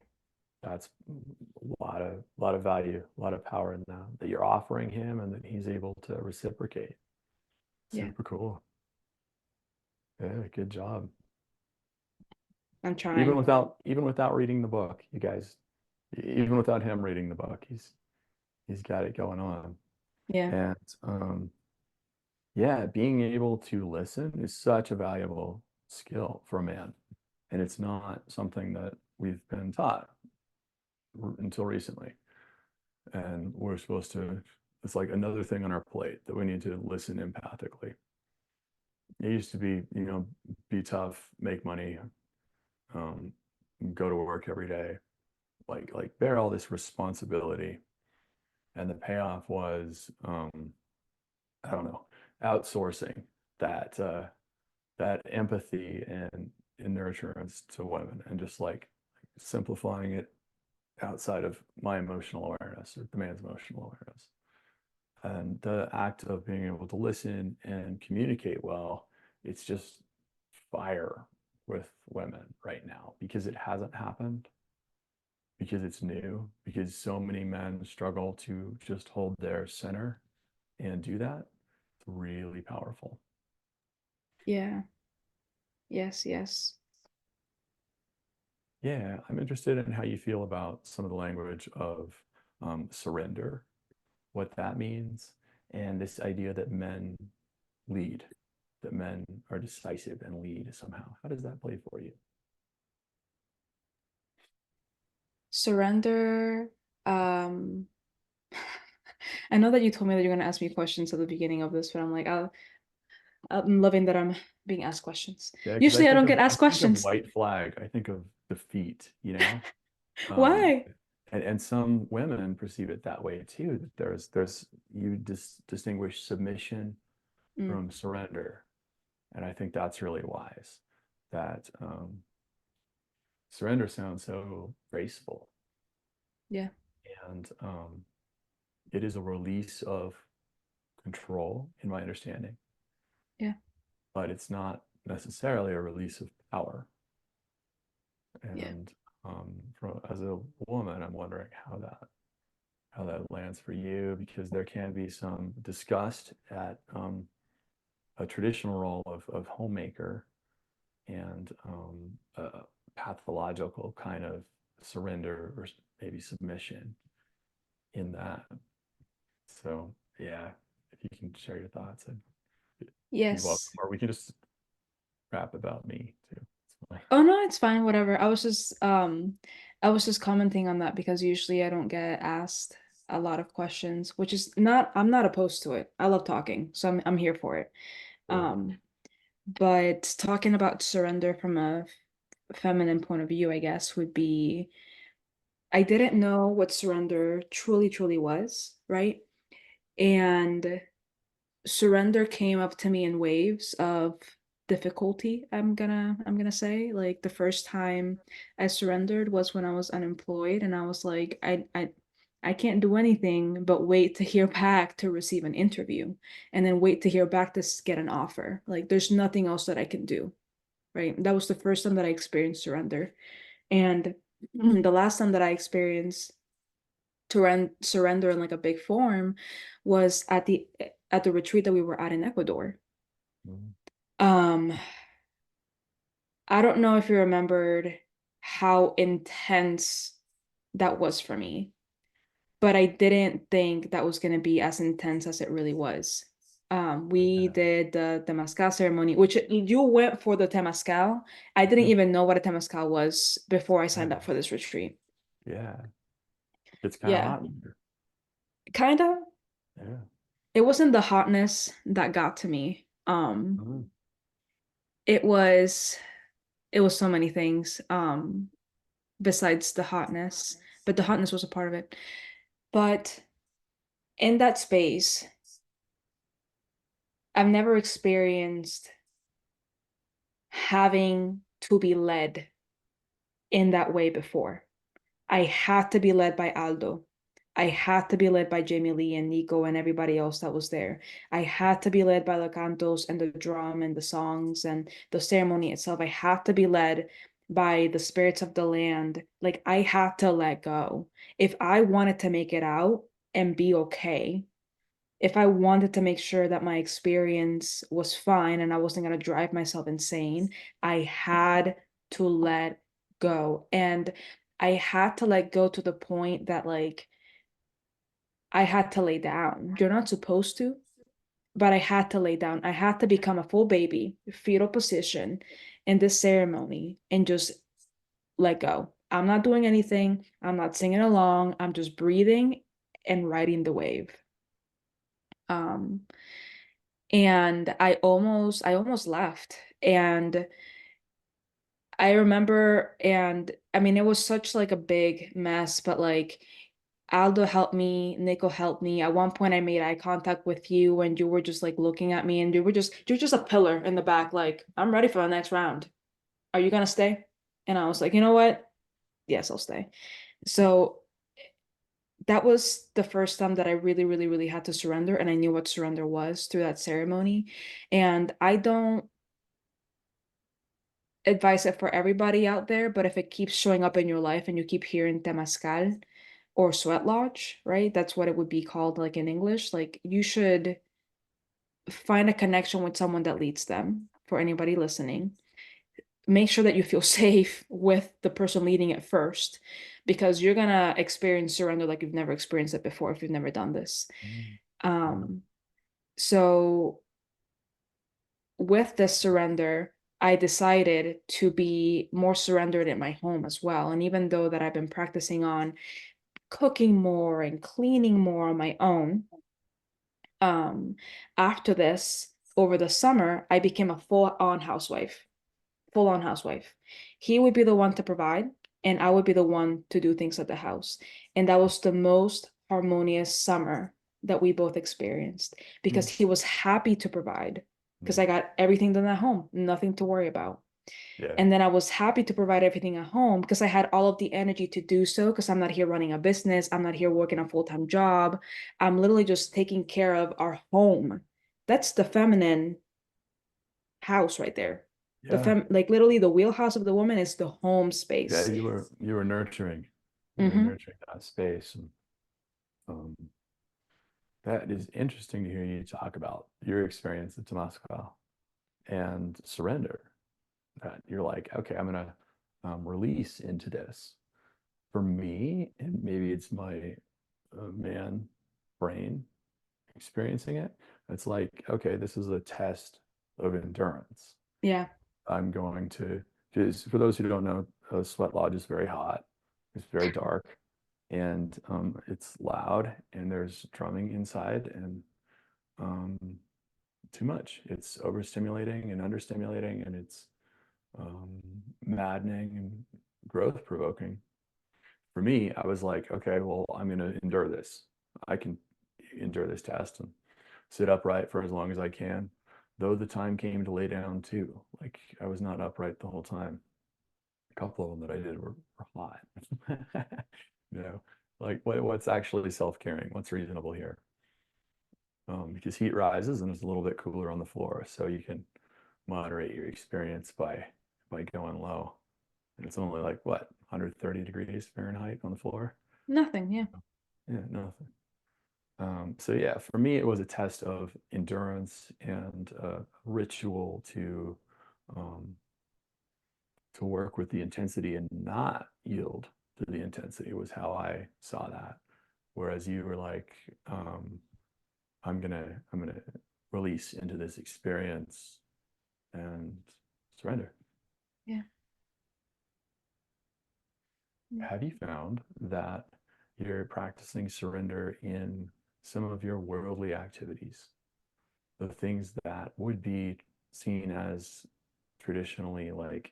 That's a lot of value, a lot of power in that you're offering him and that he's able to reciprocate. Yeah. Super cool. Yeah, good job. I'm Even trying. without even without reading the book, you guys, even without him reading the book, he's got it going on. Yeah. And yeah, being able to listen is such a valuable skill for a man. And it's not something that we've been taught until recently. And we're supposed to it's like another thing on our plate that we need to listen empathically. It used to be, be tough, make money, um, go to work every day, like bear all this responsibility, and the payoff was, I don't know, outsourcing that that empathy and nurturance to women, and just like simplifying it outside of my emotional awareness or the man's emotional awareness. And the act of being able to listen and communicate well, it's just fire with women right now because it hasn't happened, because it's new, because so many men struggle to just hold their center and do that. It's really powerful. Yeah. Yes, yes. Yeah, I'm interested in how you feel about some of the language of surrender, what that means, and this idea that men lead, that men are decisive and lead somehow. How does that play for you? Surrender. Um, I know that you told me that you're gonna ask me questions at the beginning of this, but I'm like, I'm loving that I'm being asked questions. Yeah, because Usually I don't get I asked think of questions. white flag, I think of defeat, Um, Why? and some women perceive it that way too, that there's you distinguish submission Mm, from surrender. And I think that's really wise. That surrender sounds so graceful, yeah, and it is a release of control, in my understanding, yeah, but it's not necessarily a release of power. yeah. And as a woman, I'm wondering how that lands for you, because there can be some disgust at a traditional role of homemaker, and a pathological kind of surrender or maybe submission in that. So yeah, if you can share your thoughts, I'd be welcome. Yes. Or we can just rap about me too. It's fine. Oh no, it's fine, whatever. I was just commenting on that because usually I don't get asked a lot of questions, which is not I'm not opposed to it. I love talking, so I'm here for it. Cool. Um, but talking about surrender from a feminine point of view, I guess, would be I didn't know what surrender truly was, right? And surrender came up to me in waves of difficulty, I'm gonna say. Like the first time I surrendered was when I was unemployed and I was like, I can't do anything but wait to hear back to receive an interview and then wait to hear back to get an offer. Like there's nothing else that I can do, right? That was the first time that I experienced surrender. And the last time that I experienced to surrender in like a big form was at the retreat that we were at in Ecuador. Mhm. Um, I don't know if you remembered how intense that was for me, but I didn't think that was gonna be as intense as it really was. We Yeah. did the Temazcal ceremony, which you went for the Temazcal. I didn't Mhm. even know what a Temazcal was before I signed Yeah. up for this retreat. Yeah. It's kind of Yeah, hot in here. kind of. Yeah. It wasn't the hotness that got to me. Mhm. It was it was so many things besides the hotness, but the hotness was a part of it. But in that space, I've never experienced having to be led in that way before. I had to be led by Aldo. I had to be led by Jamie Lee and Nico and everybody else that was there. I had to be led by the cantos and the drum and the songs and the ceremony itself. I had to be led by the spirits of the land. Like I had to let go. If I wanted to make it out and be okay, if I wanted to make sure that my experience was fine and I wasn't going to drive myself insane, I had to let go. And I had to let go to the point that, like, I had to lay down. You're not supposed to, but I had to lay down. I had to become a full baby, fetal position in this ceremony and just let go. I'm not doing anything. I'm not singing along. I'm just breathing and riding the wave. Um, and I almost left. And I remember, and I mean, it was such like a big mess, but like Aldo helped me, Nico helped me. At one point I made eye contact with you and you were just like looking at me and you're just a pillar in the back, like, I'm ready for the next round. Are you gonna stay? And I was like, you know what? Yes, I'll stay. So that was the first time that I really, really, really had to surrender, and I knew what surrender was through that ceremony. And I don't advise it for everybody out there, but if it keeps showing up in your life and you keep hearing temazcal or sweat lodge, right? That's what it would be called, like in English. Like you should find a connection with someone that leads them. For anybody listening, make sure that you feel safe with the person leading it first, because you're gonna experience surrender like you've never experienced it before if you've never done this. Mm. Yeah. Um, so with this surrender, I decided to be more surrendered in my home as well. And even though that I've been practicing on cooking more and cleaning more on my own, um, after this, over the summer, I became a full-on housewife. Full-on housewife. He would be the one to provide, and I would be the one to do things at the house. And that was the most harmonious summer that we both experienced because Mm. he was happy to provide because Mm. I got everything done at home, nothing to worry about. Yeah. And then I was happy to provide everything at home because I had all of the energy to do so because I'm not here running a business. I'm not here working a full-time job. I'm literally just taking care of our home. That's the feminine house right there. Yeah. Like literally the wheelhouse of the woman is the home Yeah. space. You were nurturing. You were Hmm. nurturing that space. And um, that is interesting to hear you talk about your experience at Temascal and surrender. That you're like, okay, I'm gonna release into this. For me, and maybe it's my man brain experiencing it, it's like, okay, this is a test of endurance. Yeah. I'm going to, because for those who don't know, Sweat Lodge is very hot. It's very dark and it's loud and there's drumming inside and um, too much. It's overstimulating and understimulating and it's um, maddening and growth provoking. For me, I was like, okay, well, I'm going to endure this. I can endure this test and sit upright for as long as I can. Though the time came to lay down too. Like I was not upright the whole time. A couple of them that I did were hot. You know, like what's actually self-caring? What's reasonable here? Because heat rises and it's a little bit cooler on the floor, so you can moderate your experience by going low. And it's only like what, 130 degrees Fahrenheit on the floor? Nothing. Yeah. Yeah, nothing. So yeah, for me, it was a test of endurance and ritual um, to work with the intensity and not yield to the intensity was how I saw that. Whereas you were like, I'm gonna release into this experience and surrender. Yeah. Yeah. Have you found that you're practicing surrender in some of your worldly activities, the things that would be seen as traditionally like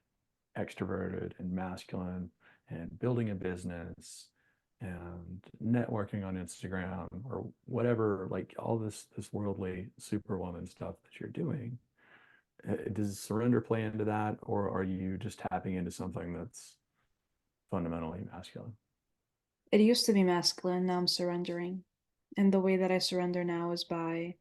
extroverted and masculine and building a business and networking on Instagram or whatever, like all this worldly superwoman stuff that you're doing? Does surrender play into that, or are you just tapping into something that's fundamentally masculine? It used to be masculine. Now I'm surrendering. And the way that I surrender now is by,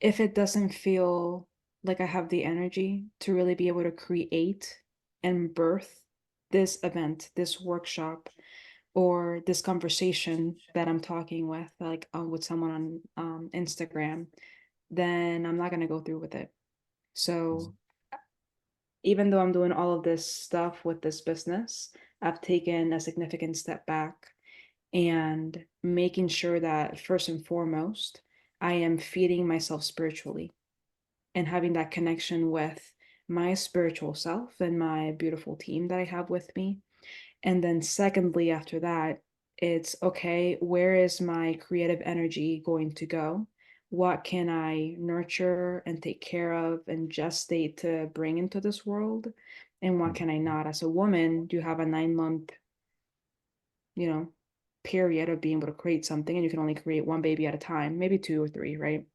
if it doesn't feel like I have the energy to really be able to create and birth this event, this workshop, or this conversation that I'm talking with someone on Instagram, then I'm not going to go through with it. So even though I'm doing all of this stuff with this business, I've taken a significant step back and making sure that first and foremost, I am feeding myself spiritually and having that connection with my spiritual self and my beautiful team that I have with me. And then, secondly, after that, it's okay, where is my creative energy going to go? what can I nurture and take care of and gestate to bring into this world, and what can I Mhm. not? As a woman, you have a 9 month, you know, period of being able to create something, and you can only create one baby at a time, maybe two or three, right?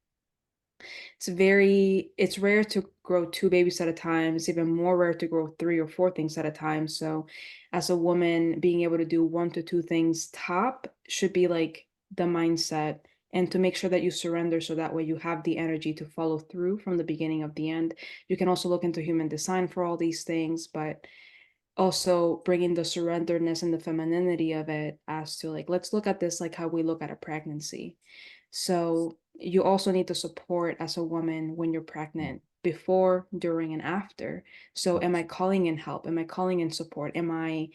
It's rare to grow two babies at a time. It's even more rare to grow three or four things at a time. So as a woman, being able to do one to two things top should be like the mindset, and to make sure that you surrender so that way you have the energy to follow through from the beginning of the end. You can also look into human design for all these things, but also bringing the surrenderness and the femininity of it, as to like, let's look at this like how we look at a pregnancy. So you also need the support as a woman when you're pregnant, before, during, and after. So am I calling in help? Am I calling in support? Am I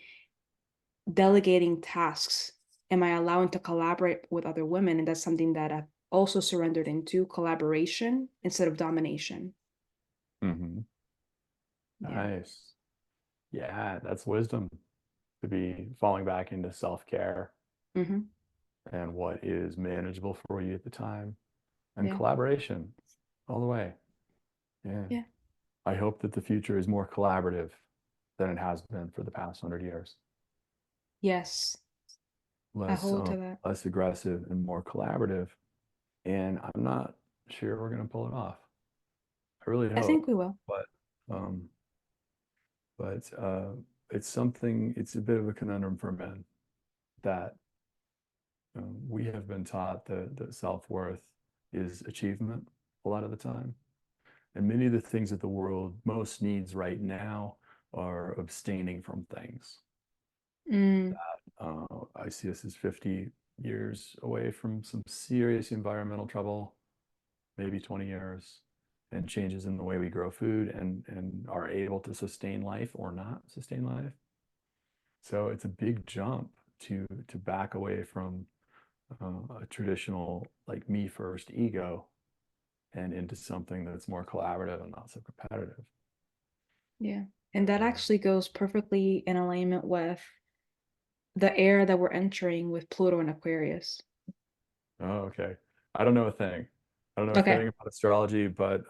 delegating tasks? Am I allowing to collaborate with other women? And that's something that I've also surrendered into, collaboration instead of domination. Mhm. Yeah. Nice. Yeah, that's wisdom to be falling back into self-care Mm-hmm. and what is manageable for you at the time and Yeah. collaboration all the way. Yeah. Yeah. I hope that the future is more collaborative than it has been for the past 100 years. Yes. I Less hold to that. less aggressive and more collaborative. And I'm not sure we're going to pull it off. I really I think hope, we will. but um, it's something. It's a bit of a conundrum for men that we have been taught that self-worth is achievement a lot of the time. And many of the things that the world most needs right now are abstaining from things. Mm, I see us as 50 years away from some serious environmental trouble, maybe 20 years, and changes in the way we grow food and are able to sustain life or not sustain life. So it's a big jump to back away from a traditional like me first ego and into something that's more collaborative and not so competitive. yeah. And that Yeah. actually goes perfectly in alignment with the era that we're entering with Pluto and Aquarius. Oh, okay. I don't know a thing. I don't know a Okay. thing about astrology, but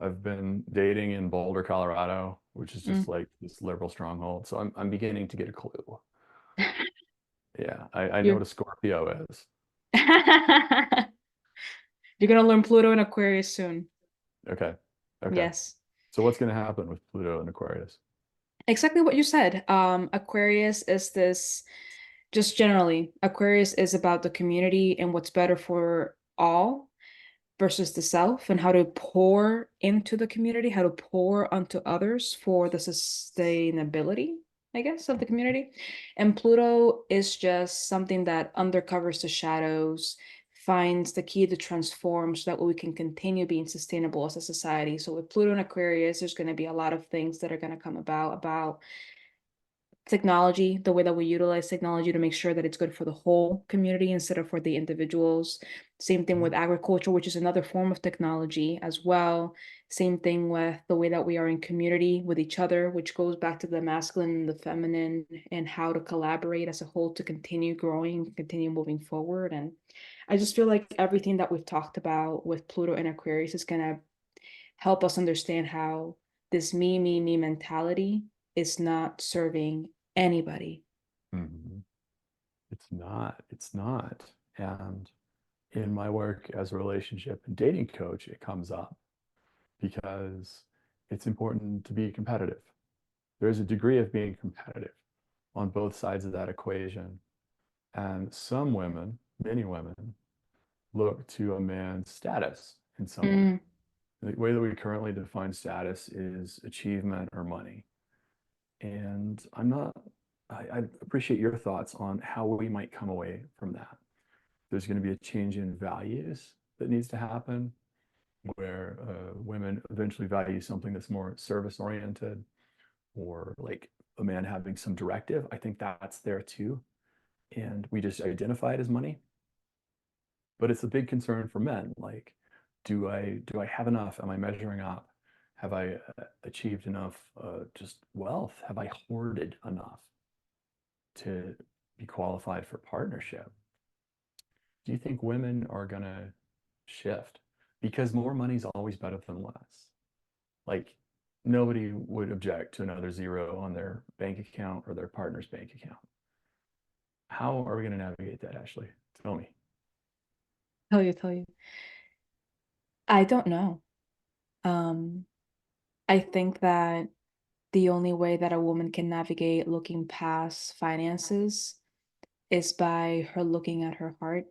I've been dating in Boulder, Colorado, which is just Mm. like this liberal stronghold. So I'm beginning to get a clue. Yeah, I know You're what a Scorpio is. you're gonna learn Pluto and Aquarius soon. Okay. Okay. Yes. So what's going to happen with Pluto and Aquarius? Exactly what you said. Aquarius is this, just generally, Aquarius is about the community and what's better for all versus the self, and how to pour into the community, how to pour onto others for the sustainability, I guess, of the community. And Pluto is just something that undercovers the shadows, finds the key to transform so that we can continue being sustainable as a society. So with Pluto and Aquarius, there's going to be a lot of things that are going to come about technology, the way that we utilize technology to make sure that it's good for the whole community instead of for the individuals. Same thing with agriculture, which is another form of technology as well. Same thing with the way that we are in community with each other, which goes back to the masculine and the feminine, and how to collaborate as a whole to continue growing, continue moving forward. And I just feel like everything that we've talked about with Pluto and Aquarius is going to help us understand how this me mentality is not serving anybody. Mhm. It's not. It's not. And in my work as a relationship and dating coach, it comes up because it's important to be competitive. There's a degree of being competitive on both sides of that equation. And some women, many women, look to a man's status in some way. Mm, The way that we currently define status is achievement or money. And I appreciate your thoughts on how we might come away from that. There's going to be a change in values that needs to happen where women eventually value something that's more service oriented or like a man having some directive. I think that's there too. And we just identify it as money. But it's a big concern for men. Like, do I have enough? Am I measuring up? Have I achieved enough just wealth? Have I hoarded enough to be qualified for partnership? Do you think women are gonna shift because more money's always better than less. Like nobody would object to another zero on their bank account or their partner's bank account. How are we going to navigate that, Ashley? Tell me. Tell you. I don't know. Um, I think that the only way that a woman can navigate looking past finances is by her looking at her heart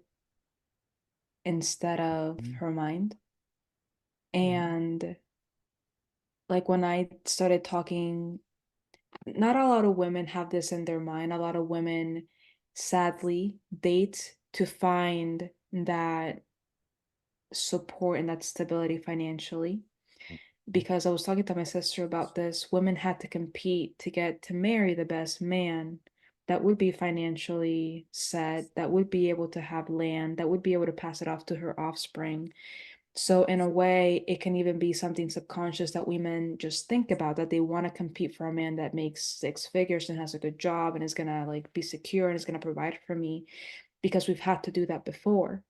instead of Mhm. her mind. Yeah. And like when I started talking, not a lot of women have this in their mind. A lot of women sadly date to find that support and that stability financially. Because I was talking to my sister about this, women had to compete to get to marry the best man that would be financially set, that would be able to have land, that would be able to pass it off to her offspring. So, in a way, it can even be something subconscious that women just think about, that they want to compete for a man that makes six figures and has a good job and is gonna like be secure and is gonna provide for me because we've had to do that before.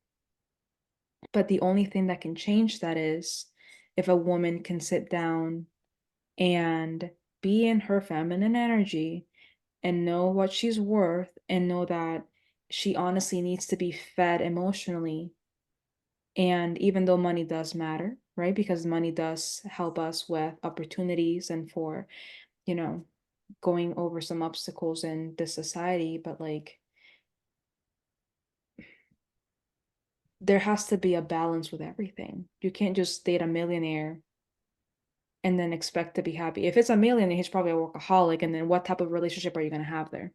But the only thing that can change that is if a woman can sit down and be in her feminine energy and know what she's worth and know that she honestly needs to be fed emotionally. And even though money does matter, right? Because money does help us with opportunities and for, you know, going over some obstacles in this society, but like there has to be a balance with everything. You can't just date a millionaire and then expect to be happy. If it's a millionaire, he's probably a workaholic, and then what type of relationship are you going to have there?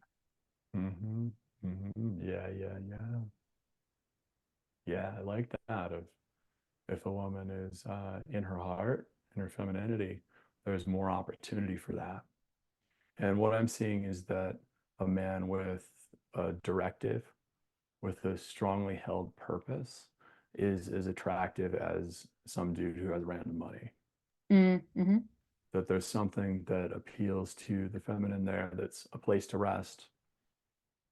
Mm-hmm. Mm-hmm. Yeah, yeah, yeah. Yeah, I like that. If a woman is in her heart, in her femininity, there's more opportunity for that. And what I'm seeing is that a man with a directive, with a strongly held purpose, is as attractive as some dude who has random money. Mm-hmm. That there's something that appeals to the feminine there that's a place to rest,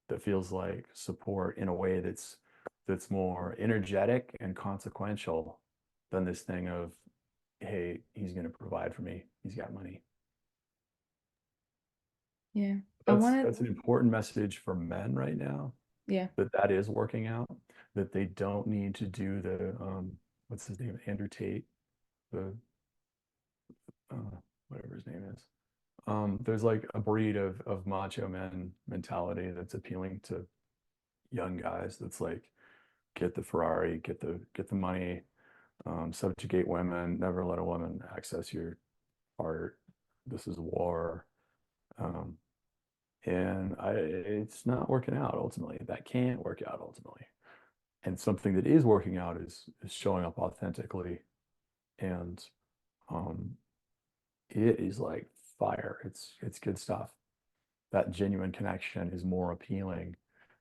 that feels like support in a way that's more energetic and consequential than this thing of, hey, he's going to provide for me. He's got money. Yeah. I wanted, That's an important message for men right now, yeah. that is working out, that they don't need to do the what's his name, Andrew Tate, the whatever his name is. There's like a breed of macho men mentality that's appealing to young guys. That's like get the Ferrari, get the money, subjugate women, never let a woman access your heart. This is war. Um, and it's not working out ultimately. That can't work out ultimately. And something that is working out is showing up authentically, and um, it is like fire. It's good stuff. That genuine connection is more appealing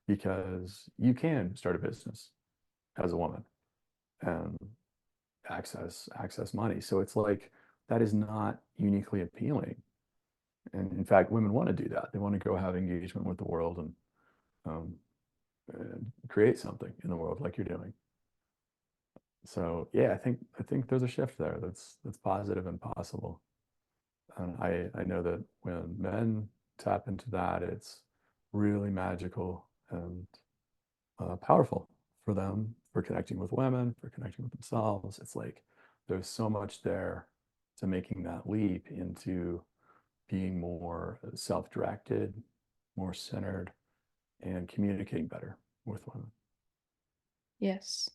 because you can start a business as a woman and access money. So it's like that is not uniquely appealing. And in fact, women want to do that. They want to go have engagement with the world um, and create something in the world like you're doing. So yeah, I think there's a shift there that's positive and possible. And I know that when men tap into that, it's really magical and powerful for them, for connecting with women, for connecting with themselves. It's like there's so much there to making that leap into being more self-directed, more centered, and communicating better with women. Yes.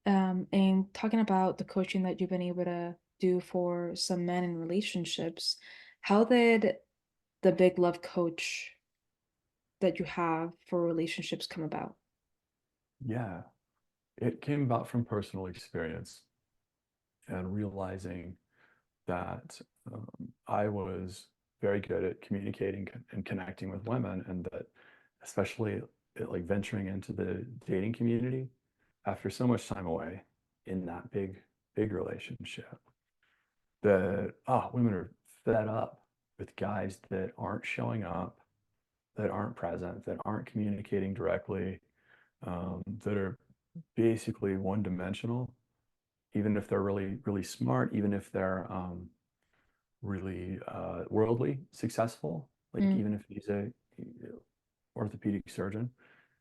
And talking about the coaching that you've been able to do for some men in relationships, how did the big love coach that you have for relationships come about? Yeah, it came about from personal experience and realizing that I was very good at communicating and connecting with women, and that especially like venturing into the dating community after so much time away in that big relationship, that women are fed up with guys that aren't showing up, that aren't present, that aren't communicating directly, that are basically one dimensional. even if they're really, really smart, even if they're really worldly successful, like Mm, even if he's a orthopedic surgeon,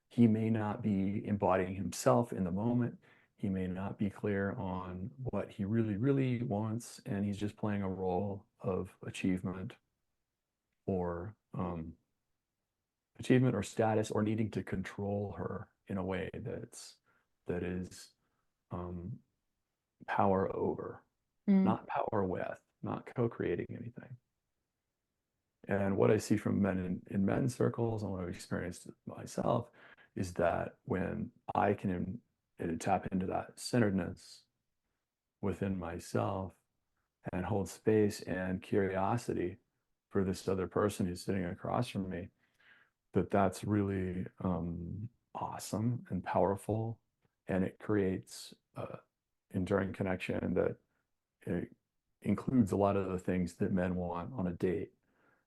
he may not be embodying himself in the moment. He may not be clear on what he really, really wants, and he's just playing a role of or achievement or status or needing to control her in a way that is um, power over, mm, not power with, not co-creating anything. And what I see from men in men's circles and what I've experienced myself is that when I can tap into that centeredness within myself and hold space and curiosity for this other person who's sitting across from me, that's really awesome and powerful. And it creates enduring connection that it includes a lot of the things that men want on a date,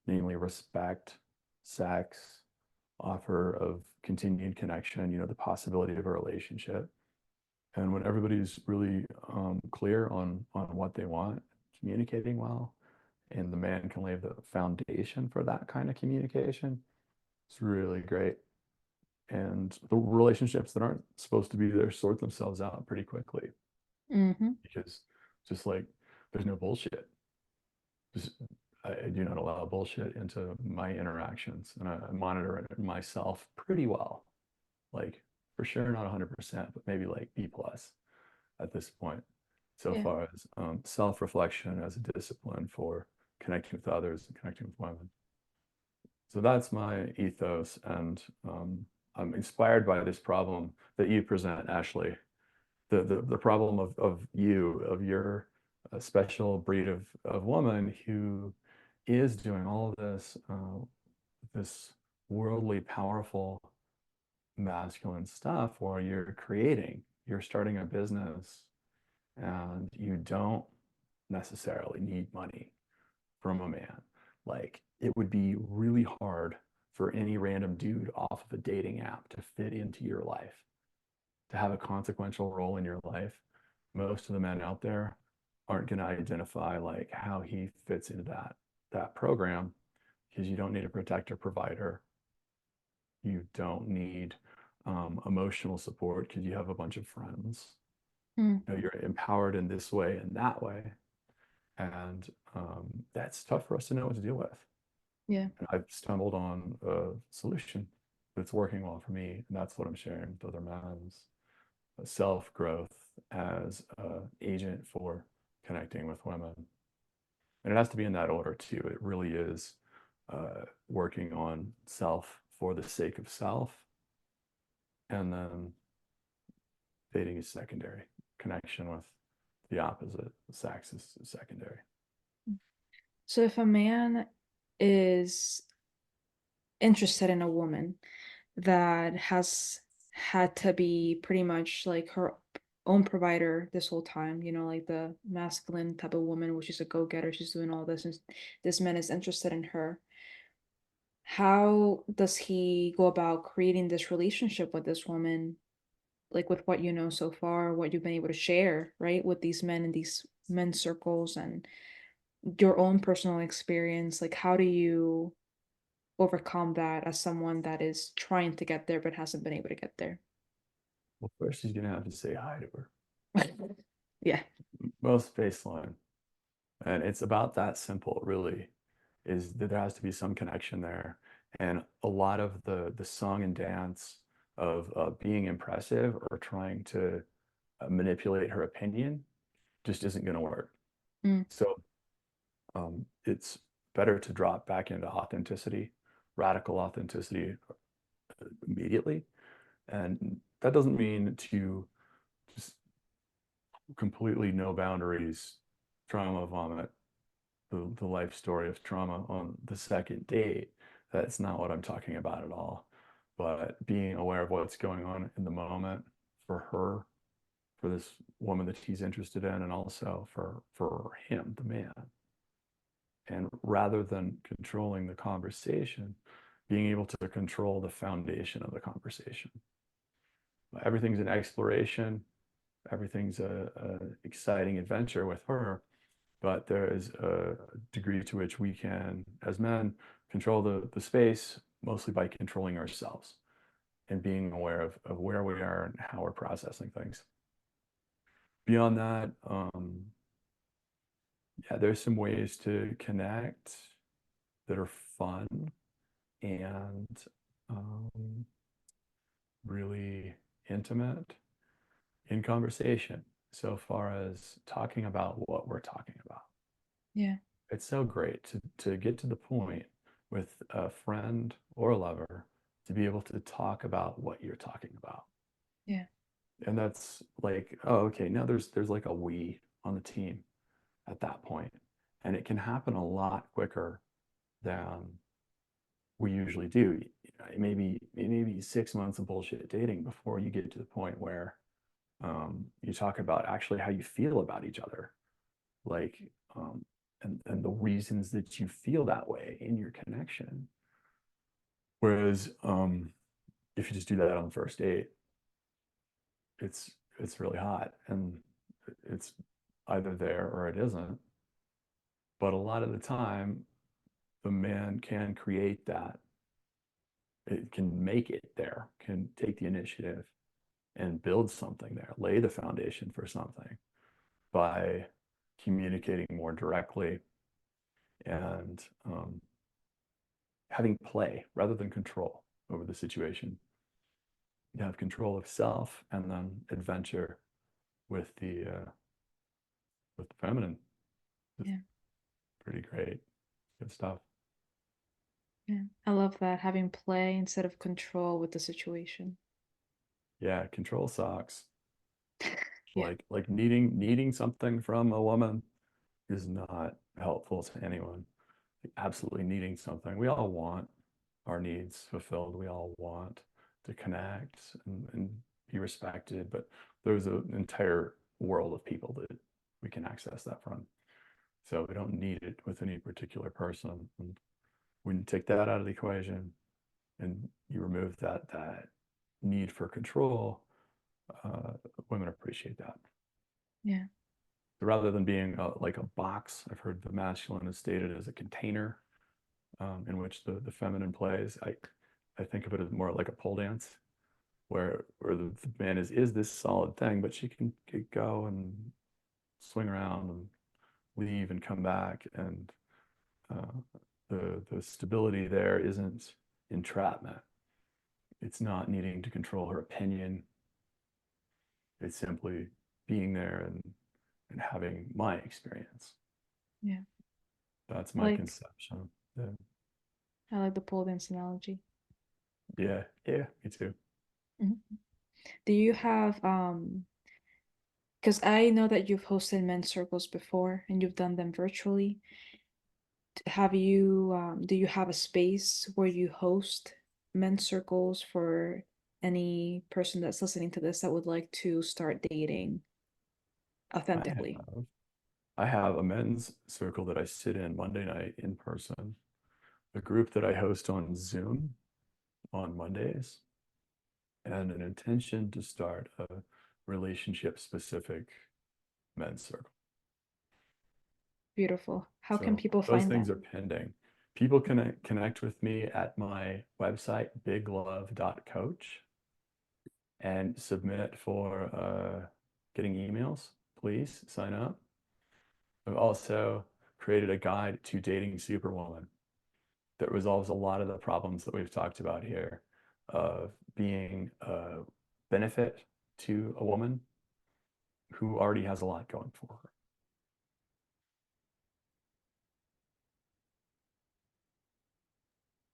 namely respect, sex, offer of continued connection, the possibility of a relationship. And when everybody's really clear on what they want, communicating well, and the man can lay the foundation for that kind of communication, it's really great. And the relationships that aren't supposed to be there sort themselves out pretty quickly mm-hmm. because just like there's no bullshit. Just, I do not allow bullshit into my interactions, and I monitor it myself pretty well. Like for sure, not 100%, but maybe like B plus at this point, so Yeah. far as self-reflection as a discipline for connecting with others and connecting with women. So that's my ethos, and I'm inspired by this problem that you present, Ashley. The problem of your special breed of woman who is doing all of this worldly, powerful, masculine stuff while you're starting a business, and you don't necessarily need money from a man. Like it would be really hard for any random dude off of a dating app to fit into your life, to have a consequential role in your life. Most of the men out there aren't going to identify like how he fits into that program because you don't need a protector provider. You don't need emotional support because you have a bunch of friends. Mm, You're empowered in this way and that way, and that's tough for us to know what to deal with. yeah. And I've stumbled on a solution that's working well for me, and that's what I'm sharing with other moms. Self growth as an agent for connecting with women, and it has to be in that order too. It really is working on self for the sake of self, and then dating is secondary. Connection with the opposite sex is secondary. So if a man is interested in a woman that has had to be pretty much like her own provider this whole time, like the masculine type of woman where she's a go-getter, she's doing all this, and this man is interested in her. How does he go about creating this relationship with this woman, like with what you know so far, what you've been able to share, right, with these men in these men's circles and your own personal experience? Like, how do you overcome that as someone that is trying to get there but hasn't been able to get there? Well, first he's gonna have to say hi to her. Yeah. Most baseline. And it's about that simple, really, is that there has to be some connection there. And a lot of the song and dance of being impressive or trying to manipulate her opinion just isn't going to work. Mm, So it's better to drop back into authenticity, radical authenticity immediately. And that doesn't mean to just completely no boundaries, trauma vomit the life story of trauma on the second date. That's not what I'm talking about at all. But being aware of what's going on in the moment for her, for this woman that he's interested in, and also for him, the man. And rather than controlling the conversation, being able to control the foundation of the conversation. Everything's an exploration, everything's a exciting adventure with her, but there is a degree to which we can, as men, control the space mostly by controlling ourselves and being aware of where we are and how we're processing things. Beyond that, yeah, there's some ways to connect that are fun and um, really intimate in conversation, so far as talking about what we're talking about. Yeah. It's so great to get to the point with a friend or a lover to be able to talk about what you're talking about. Yeah. And that's like, oh, okay, now there's like a we on the team at that point. And it can happen a lot quicker than we usually do. Maybe 6 months of bullshit dating before you get to the point where you talk about actually how you feel about each other, like um, and the reasons that you feel that way in your connection. Whereas if you just do that on the first date, it's really hot and it's either there or it isn't. But a lot of the time, the man can create that. It can make it there, can take the initiative and build something there, lay the foundation for something by communicating more directly and having play rather than control over the situation. You have control of self and then adventure with the feminine. It's Yeah. pretty great. Good stuff. Yeah. I love that, having play instead of control with the situation. Yeah, control sucks. Yeah. Like needing something from a woman is not helpful to anyone. Like absolutely needing something. We all want our needs fulfilled. We all want to connect and be respected, but there's an entire world of people that we can access that from. So we don't need it with any particular person. And when you take that out of the equation and you remove that need for control, uh, women appreciate that. Yeah. Rather than being like a box, I've heard the masculine is stated as a container in which the feminine plays. I think of it as more like a pole dance, where the man is this solid thing, but she can go and swing around and leave and come back, and the stability there isn't entrapment. It's not needing to control her opinion. It's simply being there and having my experience. Yeah. That's I my like conception. Yeah, I like the pole dance analogy. yeah, me too. Mhm. Do you have because I know that you've hosted men's circles before and you've done them virtually. Have you do you have a space where you host men's circles for any person that's listening to this that would like to start dating I authentically? have I have a men's circle that I sit in Monday night in person, a group that I host on Zoom on Mondays, and an intention to start a relationship specific men's circle. Beautiful. How can So people those find things that? are pending. People can connect with me at my website, biglove.coach, and submit for getting emails. Please sign up. I've also created a guide to dating Superwoman that resolves a lot of the problems that we've talked about here of being a benefit to a woman who already has a lot going for her.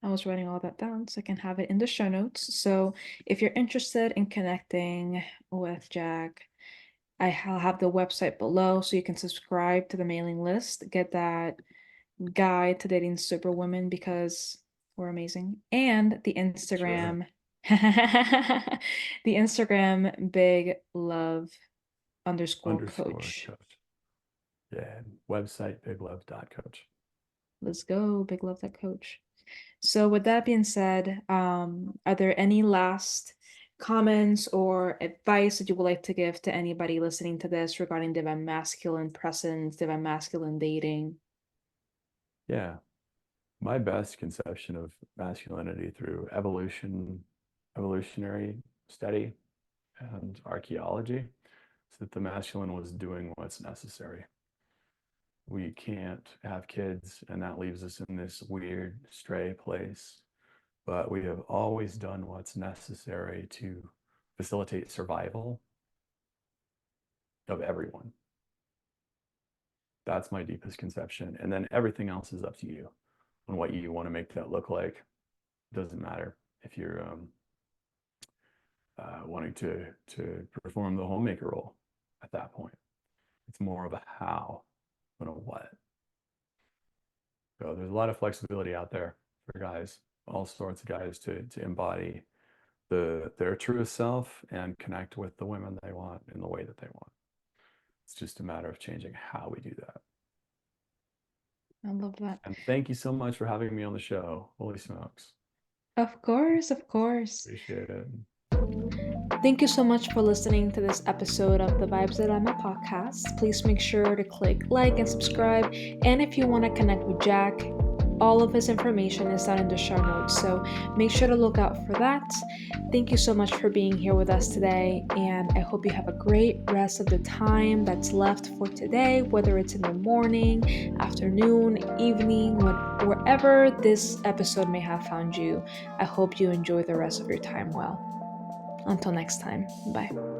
I was writing all that down so I can have it in the show notes. So if you're interested in connecting with Jack, I'll have the website below so you can subscribe to the mailing list, get that guide to dating superwomen because we're amazing. And the Sure. Instagram, the Instagram big love underscore Underscore coach. coach. Yeah. Website biglove.coach. Let's go, big love that coach. So with that being said, are there any last comments or advice that you would like to give to anybody listening to this regarding divine masculine presence, divine masculine dating? Yeah. My best conception of masculinity through evolutionary study and archaeology is that the masculine was doing what's necessary. We can't have kids, and that leaves us in this weird, stray place. But we have always done what's necessary to facilitate survival of everyone. That's my deepest conception. And then everything else is up to you on what you want to make that look like. It doesn't matter if you're wanting to perform the homemaker role at that point. It's more of a how than a what. So there's a lot of flexibility out there for guys, all sorts of guys to embody their truest self and connect with the women they want in the way that they want. It's just a matter of changing how we do that. I love that. And thank you so much for having me on the show. Holy smokes. Of course, of course. Appreciate it. Thank you so much for listening to this episode of the Vibes That Alma podcast. Please make sure to click like and subscribe. And if you want to connect with Jack, all of his information is down in the show notes. So make sure to look out for that. Thank you so much for being here with us today. And I hope you have a great rest of the time that's left for today, whether it's in the morning, afternoon, evening, wherever this episode may have found you. I hope you enjoy the rest of your time well. Until next time, bye.